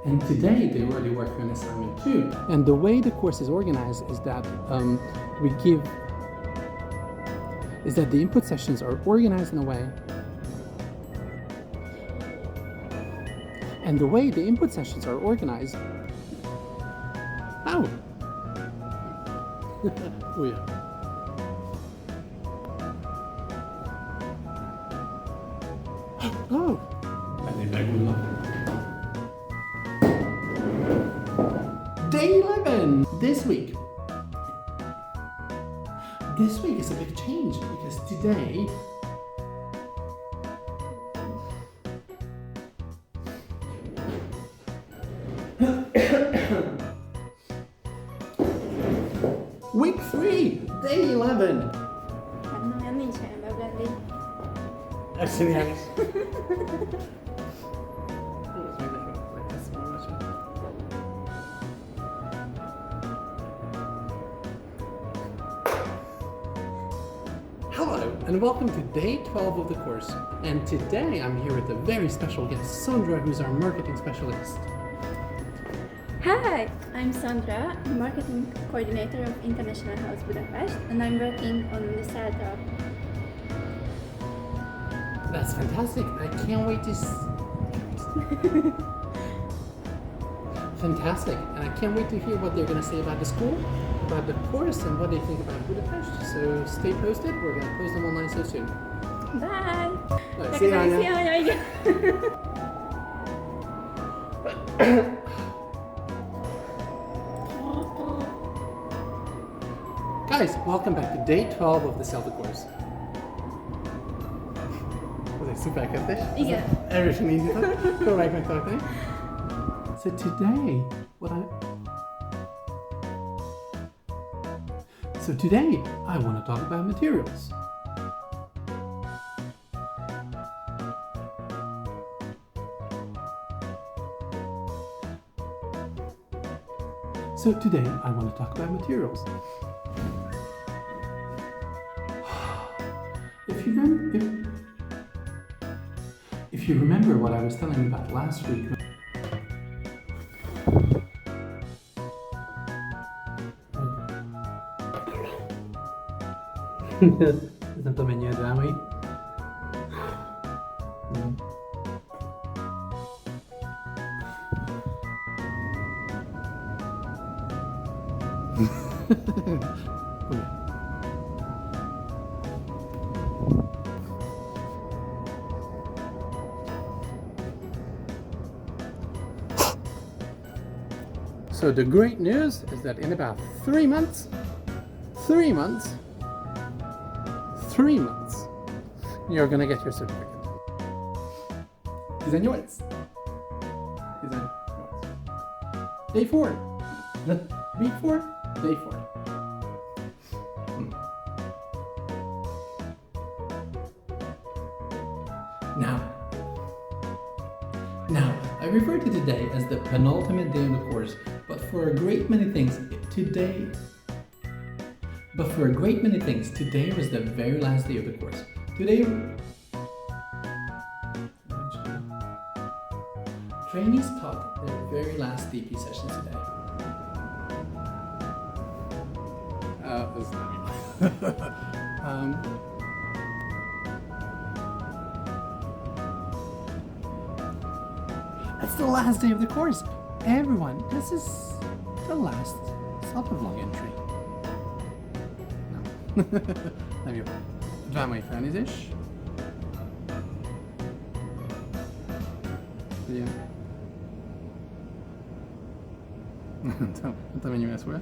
And today they were already working on assignment 2. And the way the course is organized is that the input sessions are organized in a way. And the way the input sessions are organized. Oh! Oh yeah. Oh! I think I will not. Day 11! This week. This week is a big change because today Week 3, day 11. Nem nincs helyen Brandy. Actually, Hello, and welcome to day 12 of the course. And today I'm here with a very special guest, Sandra, who's our marketing specialist. Hi, I'm Sandra, marketing coordinator of International House Budapest, and I'm working on the CELTA. That's fantastic. I can't wait to Fantastic. And I can't wait to hear what they're going to say about the school, about the course, and what they think about Budapest. So stay posted. We're going to post them online so soon. Bye! Right, see ya. Guys, welcome back to day 12 of the CELTA course. Was I super good? Igen. Erősen indított. Próbáljuk megtartani. So today, I want to talk about materials. So today, I want to talk about materials. If you remember what I was telling you about last week. Nem tudom, mennyire drámai. So the great news is that in about 3 months, 3 months, 3 months, you're gonna get your certificate. Design yours. Design yours. Day 4. Week 4, day 4. Now, I refer to today as the penultimate day of the course, but for a great many things, today was the very last day of the course. Trainees taught their very last DP sessions today. That's the last day of the course. Everyone, this is the last CELTA Vlog entry. No. Nem jó. Drámai felnézés. Ugye? Nem tudom, mennyi lesz volt.